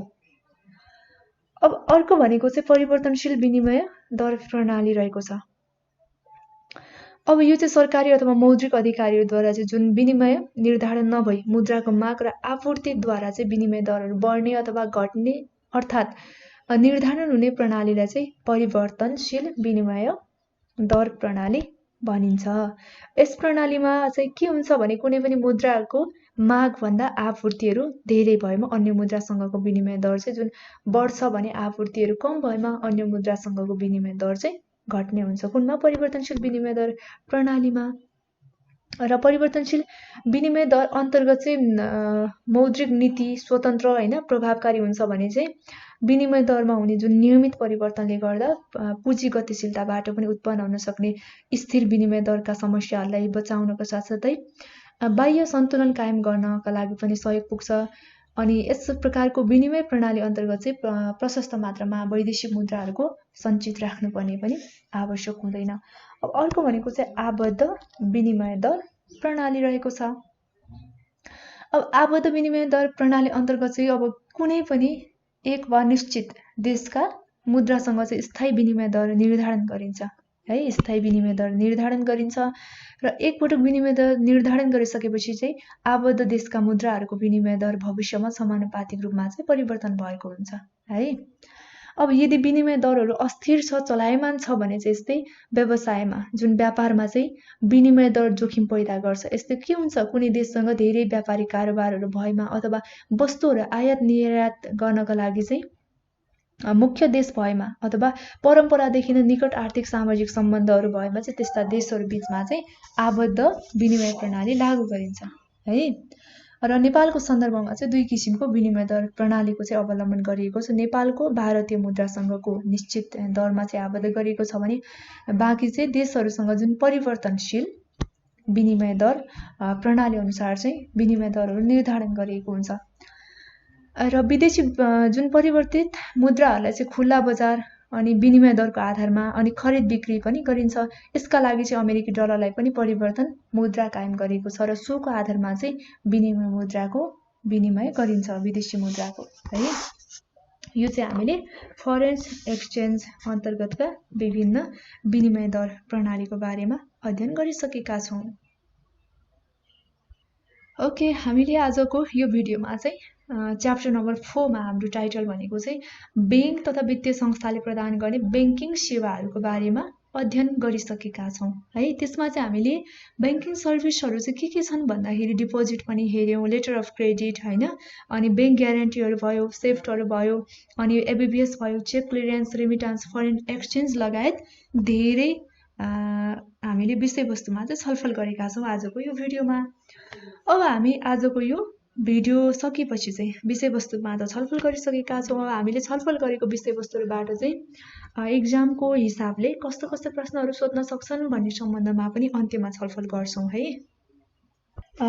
अब अर्को भनेको चाहिँ परिवर्तनशील विनिमय दर प्रणाली रहेको छ। अब यो चाहिँ सरकारी अथवा मौद्रिक अधिकारीहरूद्वारा चाहिँ जुन विनिमय निर्धारण नभई मुद्राको माग र आपूर्तिद्वारा चाहिँ विनिमय दरहरू बढ्ने अथवा घट्ने अर्थात् निर्धारण हुने प्रणालीलाई चाहिँ परिवर्तनशील विनिमय दर प्रणाली भनिन्छ। यस प्रणालीमा चाहिँ के हुन्छ भने कुनै पनि मुद्राको मागभन्दा आपूर्तिहरू धेरै भएमा अन्य मुद्रासँगको विनिमय दर चाहिँ जुन बढ्छ भने आपूर्तिहरू कम भएमा अन्य मुद्रासँगको विनिमय दर चाहिँ घट्ने हुन्छ। कुनमा? परिवर्तनशील विनिमय दर प्रणालीमा। र परिवर्तनशील विनिमय दर अन्तर्गत चाहिँ मौद्रिक नीति स्वतन्त्र होइन प्रभावकारी हुन्छ भने चाहिँ विनिमय दरमा हुने जुन नियमित परिवर्तनले गर्दा पुँजी गतिशीलताबाट पनि उत्पन्न हुन सक्ने स्थिर विनिमय दरका समस्याहरूलाई बचाउनको साथसाथै बाह्य सन्तुलन कायम गर्नका लागि पनि सहयोग पुग्छ। अनि यस प्रकारको विनिमय प्रणाली अन्तर्गत चाहिँ प्रशस्त मात्रामा वैदेशिक मुद्राहरूको सञ्चित राख्नुपर्ने पनि आवश्यक हुँदैन। अब अर्को भनेको चाहिँ आबद्ध विनिमय दर प्रणाली रहेको छ। अब आबद्ध विनिमय दर प्रणाली अन्तर्गत चाहिँ अब कुनै पनि एक वा निश्चित देशका मुद्रासँग चाहिँ स्थायी विनिमय दर निर्धारण गरिन्छ है, स्थायी विनिमय दर निर्धारण गरिन्छ र एकपटक विनिमय दर निर्धारण गरिसकेपछि चाहिँ आबद्ध देशका मुद्राहरूको विनिमय दर भविष्यमा समानुपातिक रूपमा चाहिँ परिवर्तन भएको हुन्छ है। अब यदि विनिमय दरहरू अस्थिर छ, चलायमान छ भने चाहिँ यस्तै व्यवसायमा जुन व्यापारमा चाहिँ विनिमय दर जोखिम पैदा गर्छ। यस्तै के हुन्छ, कुनै देशसँग धेरै व्यापारिक कारोबारहरू भएमा अथवा वस्तुहरू आयात निर्यात गर्नका लागि चाहिँ मुख्य देश भएमा अथवा परम्परादेखि नै निकट आर्थिक सामाजिक सम्बन्धहरू भएमा चाहिँ त्यस्ता देशहरू बीचमा चाहिँ आबद्ध विनिमय प्रणाली लागू गरिन्छ है। र नेपालको सन्दर्भमा चाहिँ दुई किसिमको विनिमय दर प्रणालीको चाहिँ अवलम्बन गरिएको छ। नेपालको भारतीय मुद्रासँगको निश्चित दरमा चाहिँ आबद्ध गरिएको छ भने बाँकी चाहिँ देशहरूसँग जुन परिवर्तनशील विनिमय दर प्रणाली अनुसार चाहिँ विनिमय दरहरू निर्धारण गरिएको हुन्छ। र विदेशी जुन परिवर्तित मुद्राहरूलाई चाहिँ खुल्ला बजार अनि विनिमय दरको आधारमा अनि खरिद बिक्री पनि गरिन्छ। यसका लागि चाहिँ अमेरिकी डलरलाई पनि परिवर्तन मुद्रा कायम गरिएको छ र सोको आधारमा चाहिँ विनिमय मुद्राको विनिमय गरिन्छ, विदेशी मुद्राको है। यो चाहिँ हामीले फरेन एक्सचेन्ज अन्तर्गतका विभिन्न विनिमय दर प्रणालीको बारेमा अध्ययन गरिसकेका छौँ। ओके, हामीले आजको यो भिडियोमा चाहिँ च्याप्टर नम्बर 4 मा हाम्रो टाइटल भनेको चाहिँ बैंक तथा वित्तीय संस्थाले प्रदान गर्ने बैंकिङ सेवाहरूको बारेमा अध्ययन गरिसकेका छौँ है। त्यसमा चाहिँ हामीले बैंकिङ सर्भिसहरू चाहिँ के छन् भन्दाखेरि डिपोजिट पनि हेऱ्यौँ, लेटर अफ क्रेडिट होइन, अनि बैंक ग्यारेन्टीहरू भयो, सेफ्टहरू भयो, अनि एबिबिएस भयो, check clearance, remittance, foreign exchange लगायत धेरै हामीले विषयवस्तुमा चाहिँ छलफल गरेका छौँ आजको यो भिडियोमा। अब हामी आजको यो भिडियो सकेपछि चाहिँ विषयवस्तुमा त छलफल गरिसकेका छौँ। अब हामीले छलफल गरेको विषयवस्तुबाट चाहिँ एक्जामको हिसाबले कस्तो कस्तो प्रश्नहरू सोध्न सक्छन् भन्ने सम्बन्धमा पनि अन्त्यमा छलफल गर्छौँ है।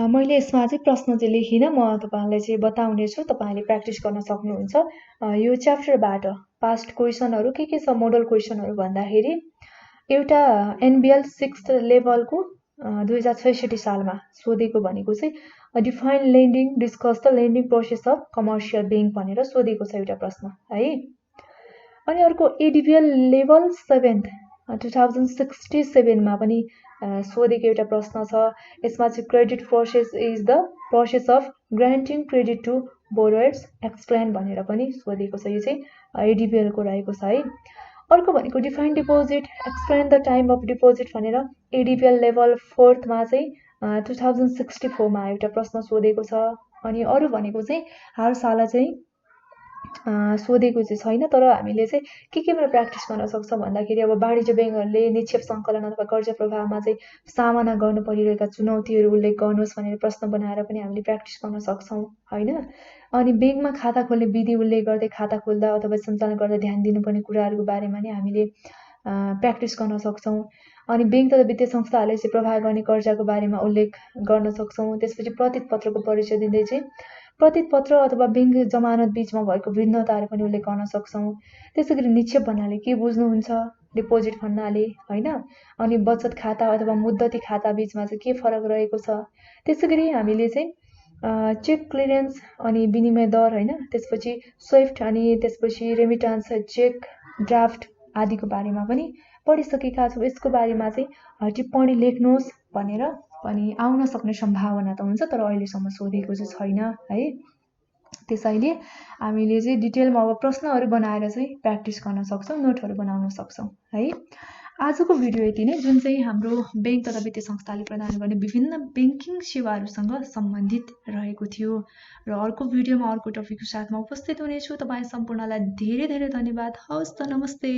मैले यसमा चाहिँ प्रश्न चाहिँ लेखिनँ, म तपाईँलाई चाहिँ बताउने छु, तपाईँले प्र्याक्टिस गर्न सक्नुहुन्छ। यो च्याप्टरबाट पास्ट क्वेसनहरू के छ मोडल क्वेसनहरू भन्दाखेरि एउटा एनबिएल 6th लेभलको 2066 सालमा सोधेको भनेको चाहिँ define lending, discuss the lending process of commercial bank भनेर सोधेको छ एउटा प्रश्न है। अनि अर्को एडिबिएल लेभल 7th 2067 मा पनि सोधेको एउटा प्रश्न छ। यसमा चाहिँ credit process is the process of granting credit to borrowers, explain भनेर पनि सोधेको छ। यो चाहिँ एडिबिएलको रहेको छ है। अर्को भनेको define deposit, explain the time of deposit भनेर एडिबिएल लेभल 4th मा चाहिँ 2064 मा एउटा प्रश्न सोधेको छ। अनि अरू भनेको चाहिँ हर साल चाहिँ सोधेको चाहिँ छैन, तर हामीले चाहिँ केमा प्र्याक्टिस गर्न सक्छौँ भन्दाखेरि अब वाणिज्य ब्याङ्कहरूले निक्षेप सङ्कलन अथवा कर्जा प्रवाहमा चाहिँ सामना गर्नु परिरहेका चुनौतीहरू उल्लेख गर्नुहोस् भनेर प्रश्न बनाएर पनि हामीले प्र्याक्टिस गर्न सक्छौँ होइन। अनि ब्याङ्कमा खाता खोल्ने विधि उल्लेख गर्दै खाता खोल्दा अथवा सञ्चालन गर्दा ध्यान दिनुपर्ने कुराहरूको बारेमा नि हामीले प्र्याक्टिस गर्न सक्छौँ। अनि बैंक तथा वित्तीय संस्थाहरूले चाहिँ प्रवाह गर्ने कर्जाको बारेमा उल्लेख गर्न सक्छौँ। त्यसपछि प्रतित पत्रको परिचय दिँदै चाहिँ प्रतित पत्र अथवा बैंक जमानत बीचमा भएको भिन्नताहरू पनि उल्लेख गर्न सक्छौँ। त्यसैगरी निक्षेप भन्नाले के बुझ्नुहुन्छ डिपोजिट भन्नाले हैन, अनि बचत खाता अथवा मुद्दती खाता बीचमा चाहिँ के फरक रहेको छ। त्यसैगरी हामीले चाहिँ चेक क्लियरेन्स अनि विनिमय दर हैन, त्यसपछि स्विफ्ट अनि त्यसपछि रेमिटान्स चेक ड्राफ्ट आदिको बारेमा पनि पढिसकेका छौँ। यसको बारेमा चाहिँ टिप्पणी लेख्नुहोस् भनेर पनि आउन सक्ने सम्भावना त हुन्छ, तर अहिलेसम्म सोधेको चाहिँ छैन है। त्यसैले हामीले चाहिँ डिटेलमा अब प्रश्नहरू बनाएर चाहिँ प्र्याक्टिस गर्न सक्छौँ, नोटहरू बनाउन सक्छौँ है। आजको भिडियो यति नै, जुन चाहिँ हाम्रो बैंक तथा वित्तीय संस्थाले प्रदान गर्ने विभिन्न ब्याङ्किङ सेवाहरूसँग सम्बन्धित रहेको थियो। र अर्को भिडियोमा अर्को टपिकको साथमा उपस्थित हुनेछु। तपाईँ सम्पूर्णलाई धेरै धेरै धन्यवाद। हवस् त, नमस्ते।